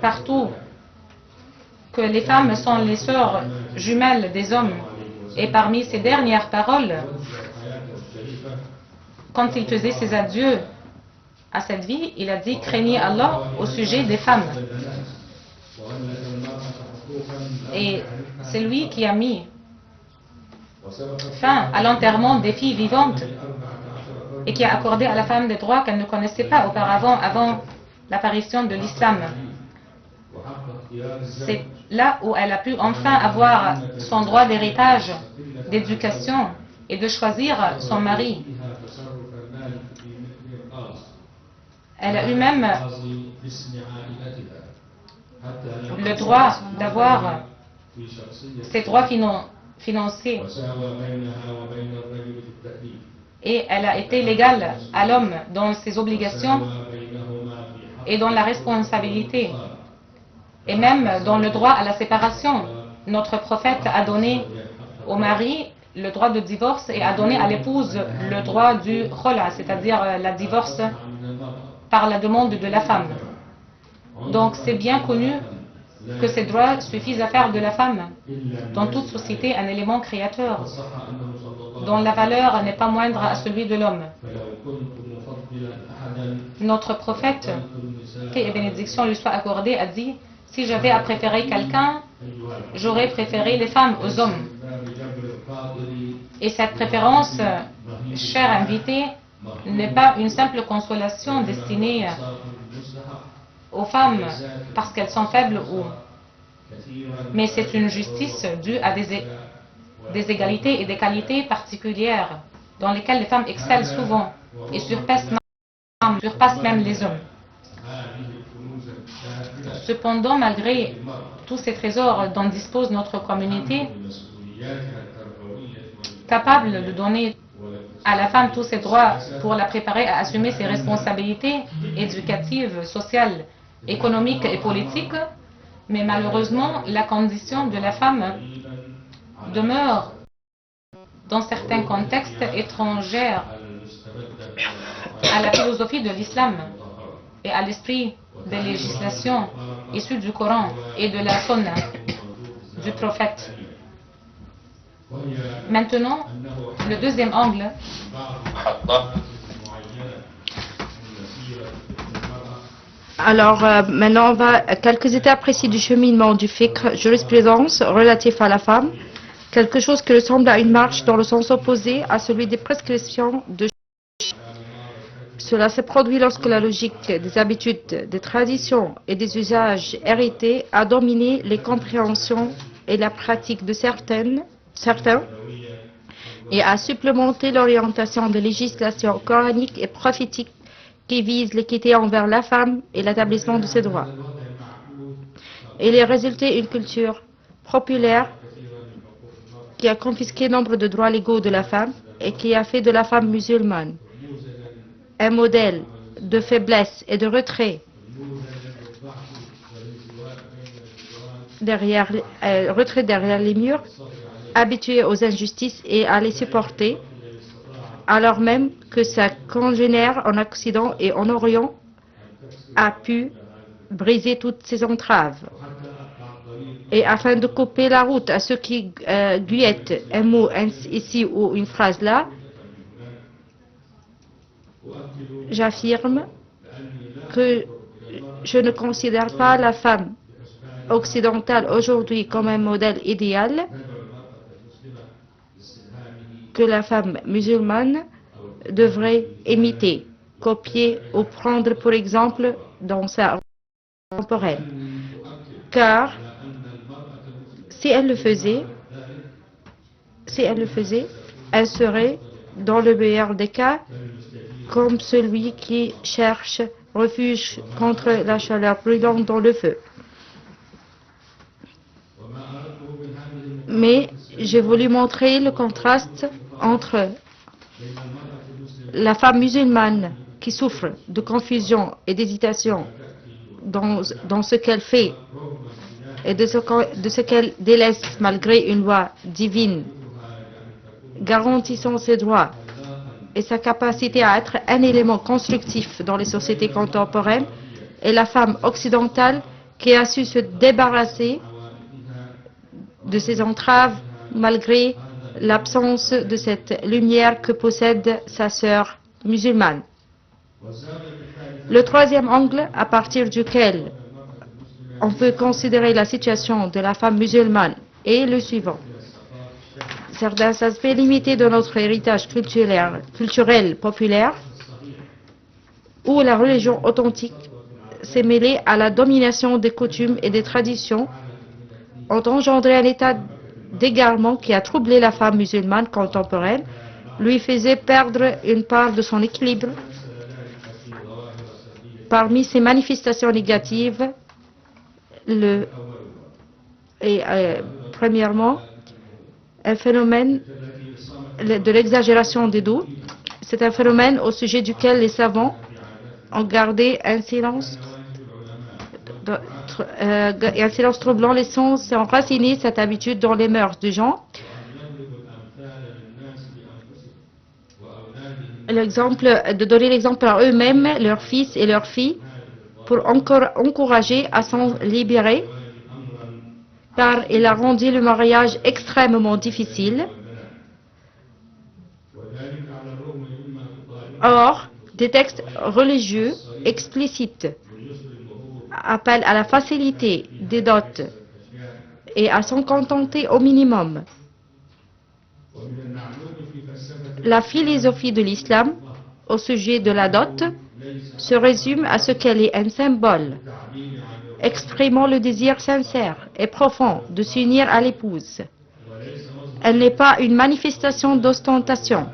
partout que les femmes sont les sœurs jumelles des hommes. Et parmi ses dernières paroles, quand il faisait ses adieux à cette vie, il a dit « Craignez Allah au sujet des femmes ». Et c'est lui qui a mis fin à l'enterrement des filles vivantes et qui a accordé à la femme des droits qu'elle ne connaissait pas auparavant, avant l'apparition de l'islam. C'est là où elle a pu enfin avoir son droit d'héritage, d'éducation et de choisir son mari. Elle a eu même le droit d'avoir ses droits financiers. Et elle a été légale à l'homme dans ses obligations et dans la responsabilité. Et même dans le droit à la séparation. Notre prophète a donné au mari le droit de divorce et a donné à l'épouse le droit du khola, c'est-à-dire la divorce par la demande de la femme. Donc c'est bien connu que ces droits suffisent à faire de la femme, dans toute société, un élément créateur, dont la valeur n'est pas moindre à celui de l'homme. Notre prophète, paix et bénédiction lui soit accordée, a dit « Si j'avais à préférer quelqu'un, j'aurais préféré les femmes aux hommes. » Et cette préférence, cher invité, n'est pas une simple consolation destinée aux femmes parce qu'elles sont faibles mais c'est une justice due à des égalités et des qualités particulières dans lesquelles les femmes excellent souvent et surpassent même les hommes. Cependant, malgré tous ces trésors dont dispose notre communauté, capable de donner à la femme tous ses droits pour la préparer à assumer ses responsabilités éducatives, sociales, économiques et politiques, mais malheureusement, la condition de la femme demeure, dans certains contextes, étrangère à la philosophie de l'islam et à l'esprit des législations issues du Coran et de la Sunna du prophète. Maintenant, le deuxième angle, alors maintenant on va quelques étapes précises du cheminement du fiqh, jurisprudence relatif à la femme, quelque chose qui ressemble à une marche dans le sens opposé à celui des prescriptions de cela se produit lorsque la logique des habitudes, des traditions et des usages hérités a dominé les compréhensions et la pratique de certains et a supplémenté l'orientation des législations coraniques et prophétiques qui visent l'équité envers la femme et l'établissement de ses droits. Il est résulté une culture populaire qui a confisqué nombre de droits légaux de la femme et qui a fait de la femme musulmane un modèle de faiblesse et de retrait derrière les murs, habituée aux injustices et à les supporter, alors même que sa congénère en Occident et en Orient a pu briser toutes ces entraves. Et afin de couper la route à ceux qui guettent un mot ici ou une phrase là, j'affirme que je ne considère pas la femme occidentale aujourd'hui comme un modèle idéal que la femme musulmane devrait imiter, copier ou prendre pour exemple dans sa contemporaine. Car si elle le faisait, elle serait, dans le meilleur des cas, comme celui qui cherche refuge contre la chaleur brûlante dans le feu. Mais j'ai voulu montrer le contraste entre la femme musulmane qui souffre de confusion et d'hésitation dans ce qu'elle fait et de ce qu'elle délaisse malgré une loi divine garantissant ses droits et sa capacité à être un élément constructif dans les sociétés contemporaines, et la femme occidentale qui a su se débarrasser de ses entraves malgré l'absence de cette lumière que possède sa sœur musulmane. Le troisième angle à partir duquel on peut considérer la situation de la femme musulmane est le suivant. Certains aspects limités de notre héritage culturel populaire, où la religion authentique s'est mêlée à la domination des coutumes et des traditions, ont engendré un état d'égarement qui a troublé la femme musulmane contemporaine, lui faisait perdre une part de son équilibre. Parmi ces manifestations négatives, premièrement, un phénomène de l'exagération des doutes. C'est un phénomène au sujet duquel les savants ont gardé un silence troublant, laissant s'enraciner cette habitude dans les mœurs des gens. De donner l'exemple à eux-mêmes, leurs fils et leurs filles, pour encore encourager à s'en libérer, car il a rendu le mariage extrêmement difficile. Or, des textes religieux explicites appellent à la facilité des dots et à s'en contenter au minimum. La philosophie de l'islam au sujet de la dot se résume à ce qu'elle est un symbole exprimant le désir sincère et profond de s'unir à l'épouse. Elle n'est pas une manifestation d'ostentation,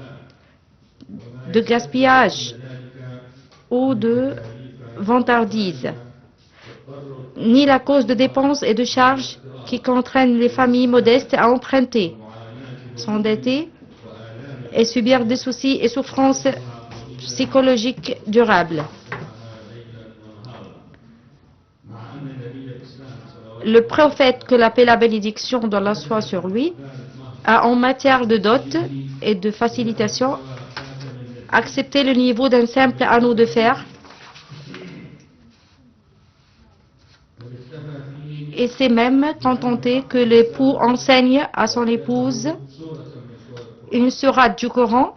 de gaspillage ou de vantardise, ni la cause de dépenses et de charges qui contraignent les familles modestes à emprunter, s'endetter et subir des soucis et souffrances psychologiques durables. Le prophète, que la paix et la bénédiction d'Allah soit sur lui, a en matière de dot et de facilitation accepté le niveau d'un simple anneau de fer et s'est même contenté que l'époux enseigne à son épouse une sourate du Coran.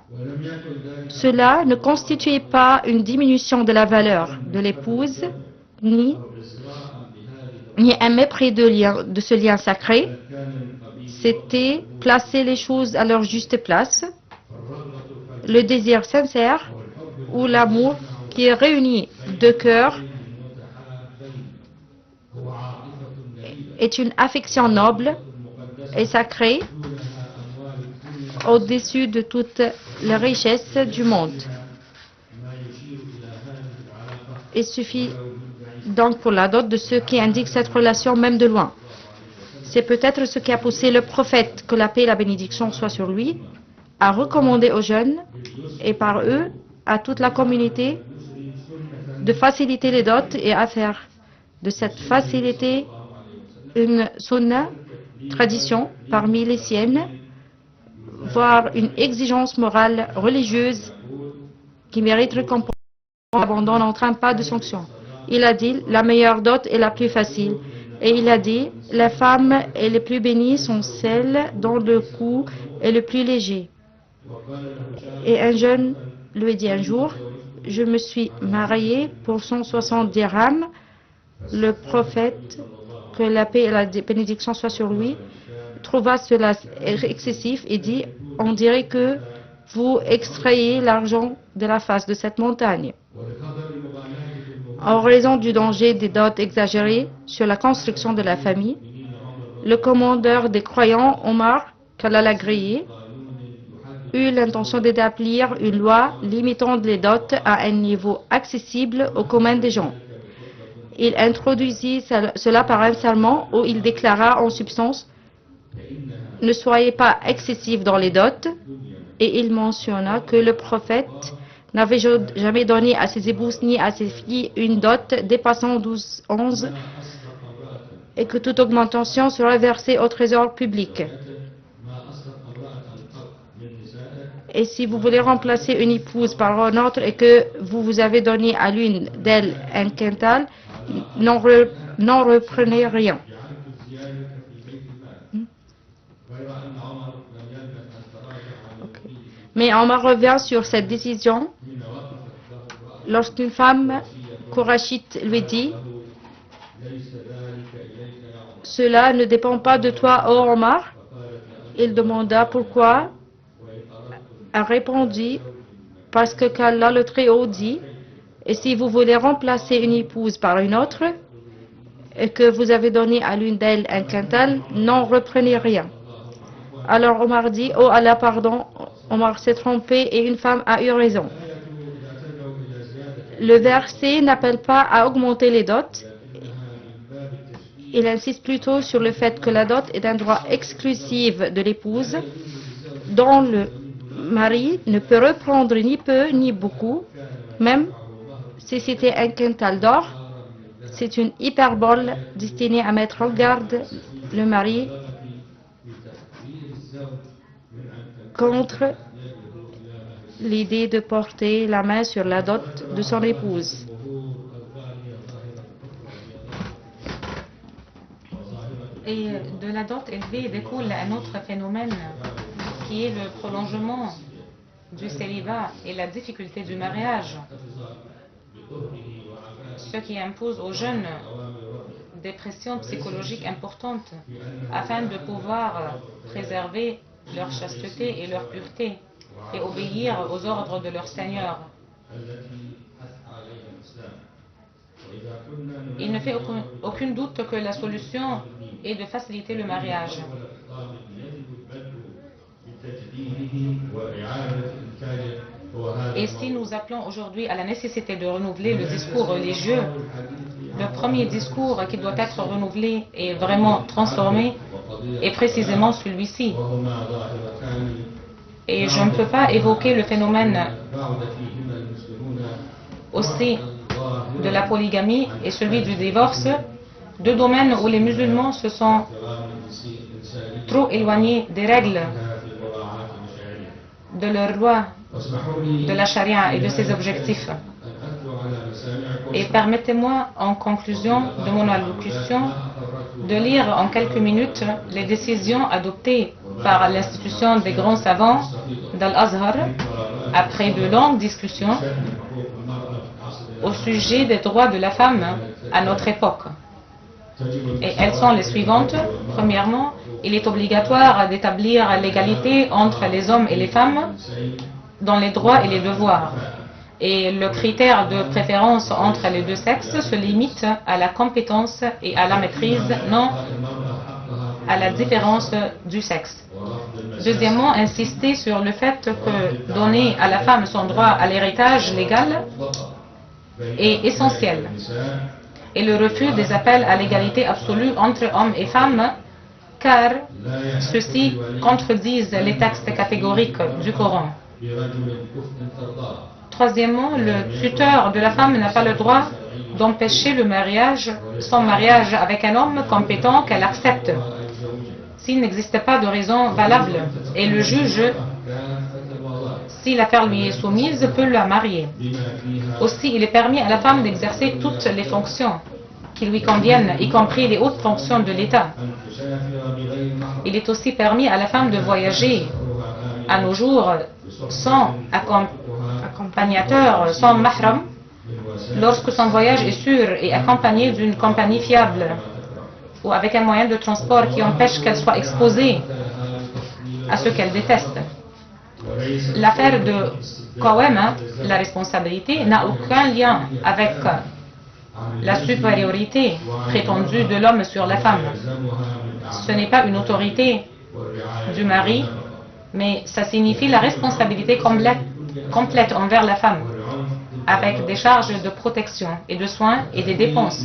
Cela ne constituait pas une diminution de la valeur de l'épouse, ni un mépris de ce lien sacré. C'était placer les choses à leur juste place. Le désir sincère ou l'amour qui réunit deux cœurs est une affection noble et sacrée au-dessus de toutes les richesses du monde. Il suffit donc pour la dot de ce qui indique cette relation même de loin. C'est peut-être ce qui a poussé le prophète, que la paix et la bénédiction soient sur lui, à recommander aux jeunes et par eux à toute la communauté de faciliter les dots et à faire de cette facilité une sunna, tradition parmi les siennes, voire une exigence morale religieuse qui mérite récompense. L'abandon n'entraîne pas de sanction. Il a dit, la meilleure dot est la plus facile. Et il a dit, les femmes et les plus bénies sont celles dont le coût est le plus léger. Et un jeune lui dit un jour, je me suis marié pour 160 dirhams. Le prophète, que la paix et la bénédiction soient sur lui, trouva cela excessif et dit, on dirait que vous extrayez l'argent de la face de cette montagne. En raison du danger des dots exagérées sur la construction de la famille, le commandeur des croyants, Omar, qu'Allah l'a agréé, eu l'intention d'établir une loi limitant les dots à un niveau accessible au commun des gens. Il introduisit cela par un serment où il déclara en substance « Ne soyez pas excessifs dans les dots » et il mentionna que le prophète n'avait jamais donné à ses épouses ni à ses filles une dot dépassant 12 onces et que toute augmentation sera versée au trésor public. Et si vous voulez remplacer une épouse par une autre et que vous avez donné à l'une d'elles un quintal, n'en reprenez rien. Mais Omar revient sur cette décision lorsqu'une femme kourachite lui dit « Cela ne dépend pas de toi, ô Omar ?» Il demanda pourquoi. Elle répondit « Parce que qu'Allah le Très-Haut dit « Et si vous voulez remplacer une épouse par une autre, et que vous avez donné à l'une d'elles un quintal, n'en reprenez rien. » Alors Omar dit « Oh Allah, pardon, Omar s'est trompé et une femme a eu raison. » Le verset n'appelle pas à augmenter les dots. Il insiste plutôt sur le fait que la dot est un droit exclusif de l'épouse, dont le mari ne peut reprendre ni peu ni beaucoup, même si c'était un quintal d'or. C'est une hyperbole destinée à mettre en garde le mari contre l'idée de porter la main sur la dot de son épouse. Et de la dot élevée découle un autre phénomène qui est le prolongement du célibat et la difficulté du mariage, ce qui impose aux jeunes des pressions psychologiques importantes afin de pouvoir préserver leur chasteté et leur pureté et obéir aux ordres de leur Seigneur. Il ne fait aucun doute que la solution est de faciliter le mariage. Et si nous appelons aujourd'hui à la nécessité de renouveler le discours religieux, le premier discours qui doit être renouvelé et vraiment transformé est précisément celui-ci. Et je ne peux pas évoquer le phénomène aussi de la polygamie et celui du divorce, deux domaines où les musulmans se sont trop éloignés des règles de leur loi, de la charia et de ses objectifs. Et permettez-moi, en conclusion de mon allocution, de lire en quelques minutes les décisions adoptées par l'institution des grands savants d'Al-Azhar après de longues discussions au sujet des droits de la femme à notre époque. Et elles sont les suivantes. Premièrement, il est obligatoire d'établir l'égalité entre les hommes et les femmes dans les droits et les devoirs. Et le critère de préférence entre les deux sexes se limite à la compétence et à la maîtrise, non à la différence du sexe. Deuxièmement, insister sur le fait que donner à la femme son droit à l'héritage légal est essentiel. Et le refus des appels à l'égalité absolue entre hommes et femmes, car ceux-ci contredisent les textes catégoriques du Coran. Troisièmement, le tuteur de la femme n'a pas le droit d'empêcher le mariage, son mariage avec un homme compétent qu'elle accepte, s'il n'existe pas de raison valable. Et le juge, si l'affaire lui est soumise, peut la marier. Aussi, il est permis à la femme d'exercer toutes les fonctions qui lui conviennent, y compris les hautes fonctions de l'État. Il est aussi permis à la femme de voyager à nos jours sans accompagnateur, sans mahram, lorsque son voyage est sûr et accompagné d'une compagnie fiable ou avec un moyen de transport qui empêche qu'elle soit exposée à ce qu'elle déteste. L'affaire de Qawama, la responsabilité, n'a aucun lien avec la supériorité prétendue de l'homme sur la femme. Ce n'est pas une autorité du mari mais ça signifie la responsabilité complète envers la femme, avec des charges de protection et de soins et des dépenses.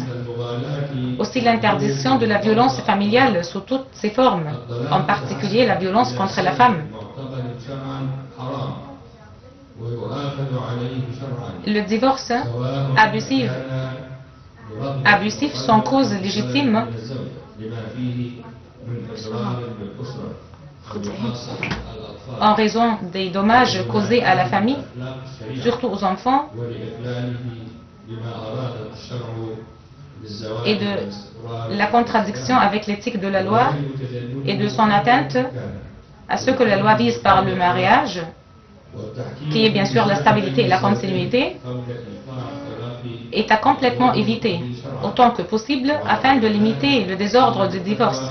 Aussi l'interdiction de la violence familiale sous toutes ses formes, en particulier la violence contre la femme. Le divorce abusif sans cause légitime en raison des dommages causés à la famille, surtout aux enfants, et de la contradiction avec l'éthique de la loi et de son atteinte à ce que la loi vise par le mariage, qui est bien sûr la stabilité et la continuité, est à complètement éviter, autant que possible, afin de limiter le désordre du divorce.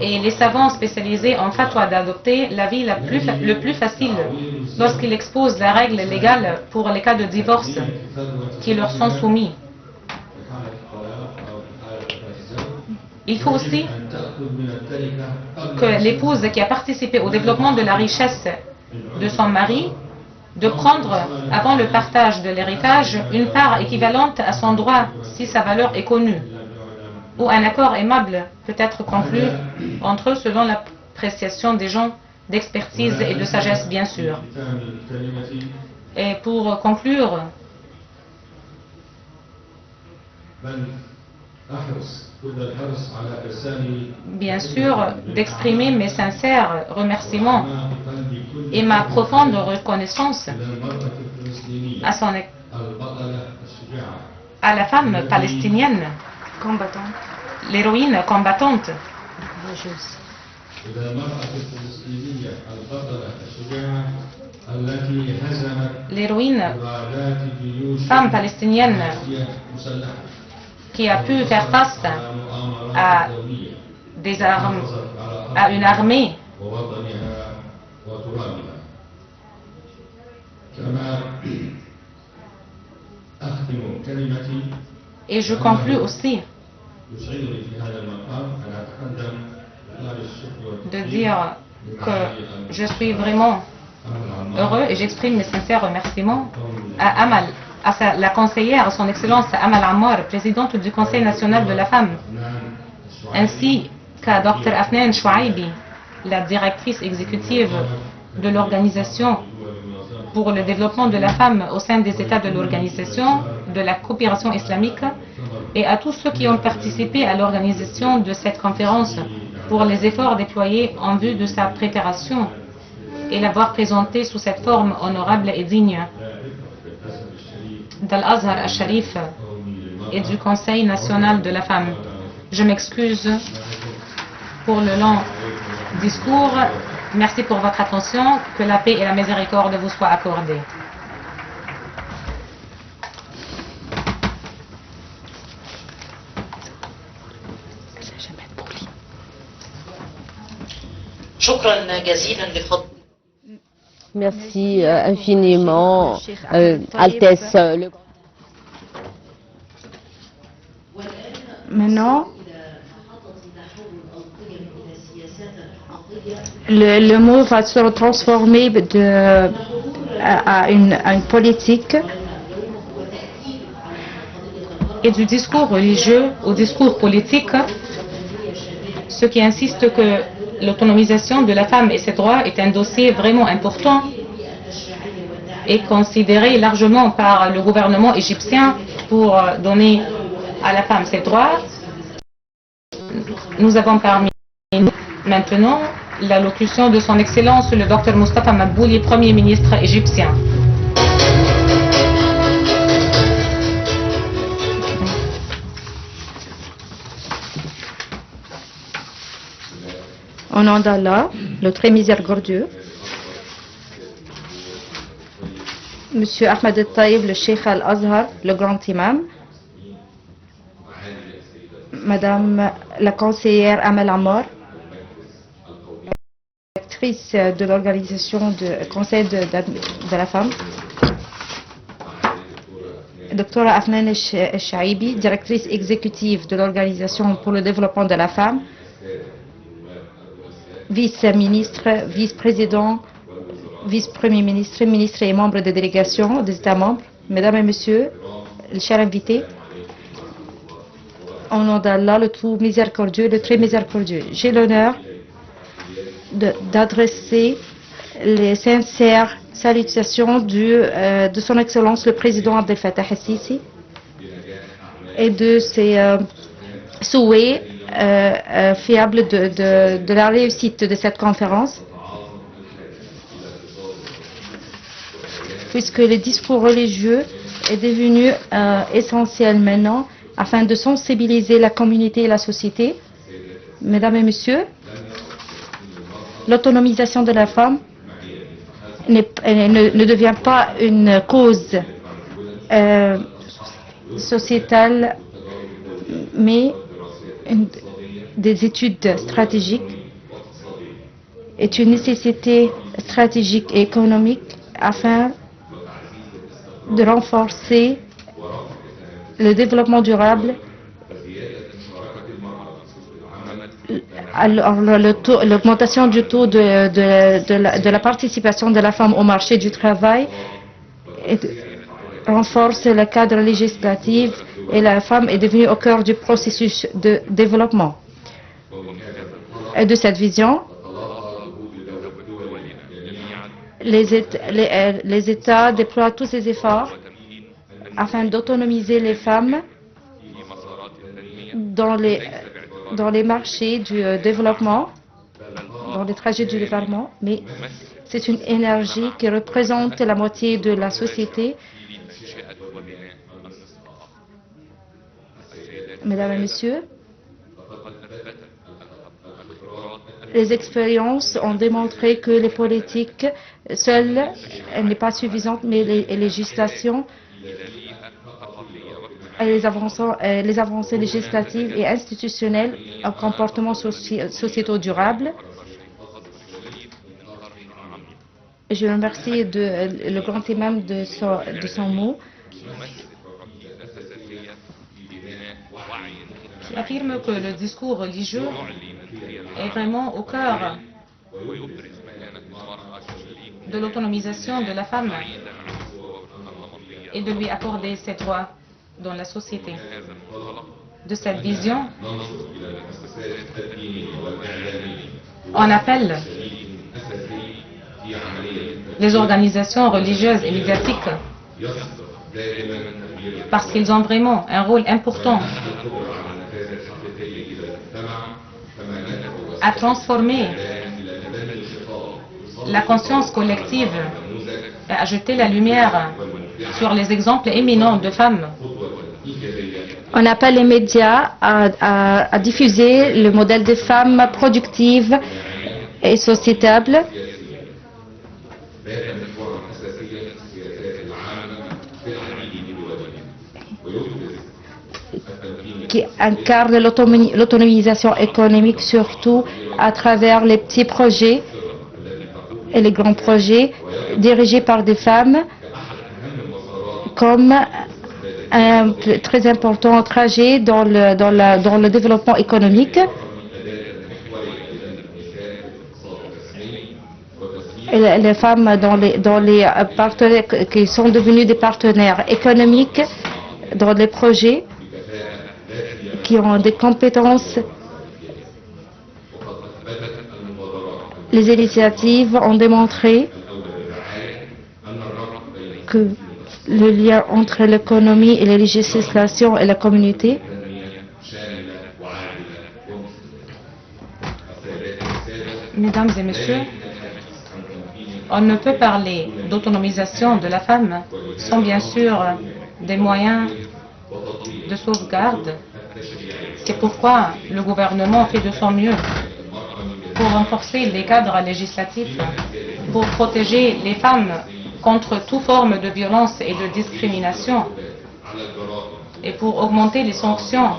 Et les savants spécialisés en fatwa d'adopter l'avis le plus facile lorsqu'ils exposent la règle légale pour les cas de divorce qui leur sont soumis. Il faut aussi que l'épouse qui a participé au développement de la richesse de son mari, de prendre, avant le partage de l'héritage, une part équivalente à son droit si sa valeur est connue, ou un accord aimable peut être conclu entre eux selon l'appréciation des gens d'expertise et de sagesse, bien sûr. Et pour conclure, bien sûr, d'exprimer mes sincères remerciements et ma profonde reconnaissance à la femme palestinienne, l'héroïne combattante, l'héroïne femme palestinienne qui a pu faire face à une armée et je conclus aussi de dire que je suis vraiment heureux et j'exprime mes sincères remerciements à Amal, la conseillère, son Excellence Amal Ammar, présidente du Conseil national de la femme, ainsi qu'à Dr Afnan Chouaibi, la directrice exécutive de l'Organisation pour le développement de la femme au sein des États de l'Organisation de la coopération islamique, et à tous ceux qui ont participé à l'organisation de cette conférence pour les efforts déployés en vue de sa préparation et l'avoir présentée sous cette forme honorable et digne d'Al-Azhar al-Sharif et du Conseil national de la femme. Je m'excuse pour le long discours. Merci pour votre attention. Que la paix et la miséricorde vous soient accordées. Merci infiniment, Altesse. Maintenant, le mot va se transformer à une politique et du discours religieux au discours politique, ce qui insiste que l'autonomisation de la femme et ses droits est un dossier vraiment important et considéré largement par le gouvernement égyptien pour donner à la femme ses droits. Nous avons parmi nous maintenant l'allocution de son Excellence le Dr Mustafa Madbouli, Premier ministre égyptien. Au nom d'Allah, le très miséricordieux, Monsieur Ahmed al-Taïb, le Cheikh al-Azhar, le grand imam, Madame la conseillère Amal Ammar, directrice de l'organisation du Conseil de la femme, Dr Afnan Shaibi, directrice exécutive de l'Organisation pour le développement de la femme, vice-ministre, vice-président, vice-premier ministre, ministre et membres des délégations des États membres, mesdames et messieurs, chers invités, au nom d'Allah, le tout miséricordieux, le très miséricordieux, j'ai l'honneur d'adresser les sincères salutations de son Excellence le Président Abdel Fattah el-Sisi et de ses souhaits fiables de la réussite de cette conférence, puisque le discours religieux est devenu essentiel maintenant afin de sensibiliser la communauté et la société. Mesdames et messieurs, l'autonomisation de la femme ne devient pas une cause sociétale, mais des études stratégiques, est une nécessité stratégique et économique afin de renforcer le développement durable. Alors, l'augmentation du taux de la participation de la femme au marché du travail renforce le cadre législatif et la femme est devenue au cœur du processus de développement. Et de cette vision, les États déploient tous ces efforts afin d'autonomiser les femmes dans les marchés du développement, dans les trajets du développement, mais c'est une énergie qui représente la moitié de la société. Mesdames et messieurs, les expériences ont démontré que les politiques seules n'est pas suffisante, mais les législations et les avancées législatives et institutionnelles en comportement sociétaux durable. Je remercie le grand imam de son mot, qui affirme que le discours religieux est vraiment au cœur de l'autonomisation de la femme et de lui accorder ses droits dans la société. De cette vision, on appelle les organisations religieuses et médiatiques parce qu'ils ont vraiment un rôle important à transformer la conscience collective et à jeter la lumière sur les exemples éminents de femmes. On appelle les médias à diffuser le modèle des femmes productives et sociétables qui incarnent l'autonomisation économique, surtout à travers les petits projets et les grands projets dirigés par des femmes, comme un très important trajet dans le développement économique. Et les femmes dans les partenaires qui sont devenus des partenaires économiques dans les projets, qui ont des compétences. Les initiatives ont démontré que le lien entre l'économie et les législations et la communauté Mesdames et messieurs, on ne peut parler d'autonomisation de la femme sans bien sûr des moyens de sauvegarde. C'est pourquoi le gouvernement fait de son mieux pour renforcer les cadres législatifs, pour protéger les femmes contre toute forme de violence et de discrimination et pour augmenter les sanctions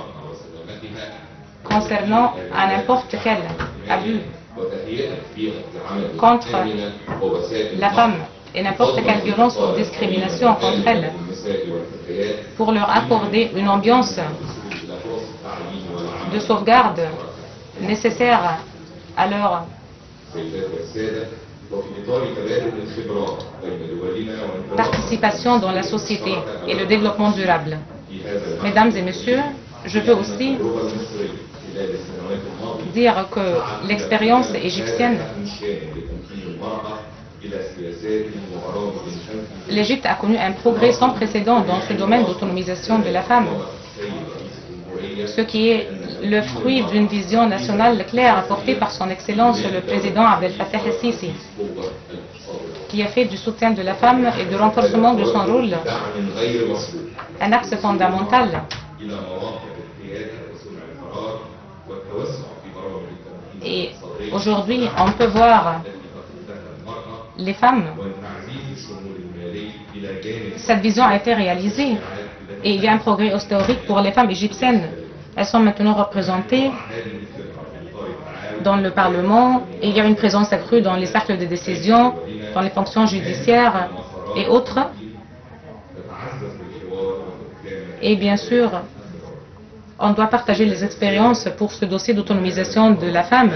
concernant à n'importe quel abus contre la femme. et n'importe quelle violence ou discrimination contre elles, pour leur accorder une ambiance de sauvegarde nécessaire à leur participation dans la société et le développement durable. Mesdames et messieurs, je veux aussi dire que l'expérience égyptienne, l'Égypte a connu un progrès sans précédent dans ce domaine d'autonomisation de la femme, ce qui est le fruit d'une vision nationale claire portée par son Excellence le président Abdel Fattah el-Sisi, qui a fait du soutien de la femme et du renforcement de son rôle un axe fondamental. Et aujourd'hui, on peut voir les femmes. Cette vision a été réalisée et il y a un progrès historique pour les femmes égyptiennes. Elles sont maintenant représentées dans le Parlement et il y a une présence accrue dans les cercles de décision, dans les fonctions judiciaires et autres. Et bien sûr, on doit partager les expériences pour ce dossier d'autonomisation de la femme.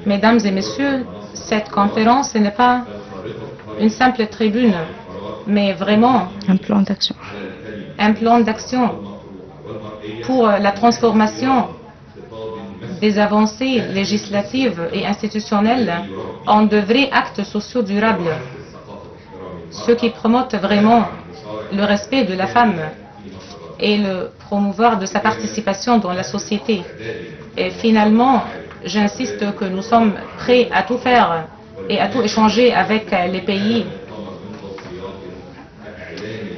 Mesdames et messieurs, cette conférence n'est pas une simple tribune, mais vraiment Un plan d'action. un plan d'action pour la transformation des avancées législatives et institutionnelles en de vrais actes sociaux durables, ce qui promote vraiment le respect de la femme et le promouvoir de sa participation dans la société. Et finalement, j'insiste que nous sommes prêts à tout faire et à tout échanger avec les pays,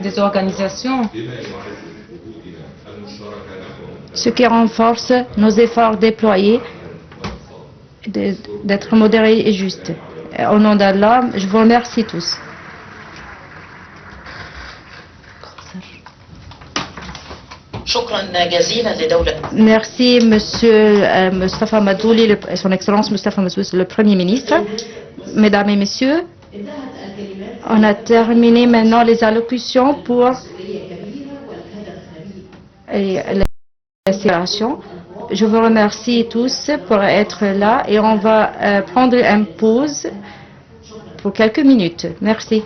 des organisations, Ce qui renforce nos efforts déployés d'être modérés et justes. Au nom d'Allah, je vous remercie tous. Merci, Monsieur Mustafa Madouli, Son Excellence Mustafa Madouli, le Premier ministre. Mesdames et Messieurs, on a terminé maintenant les allocutions pour la déclaration. Je vous remercie tous pour être là et on va prendre une pause pour quelques minutes. Merci.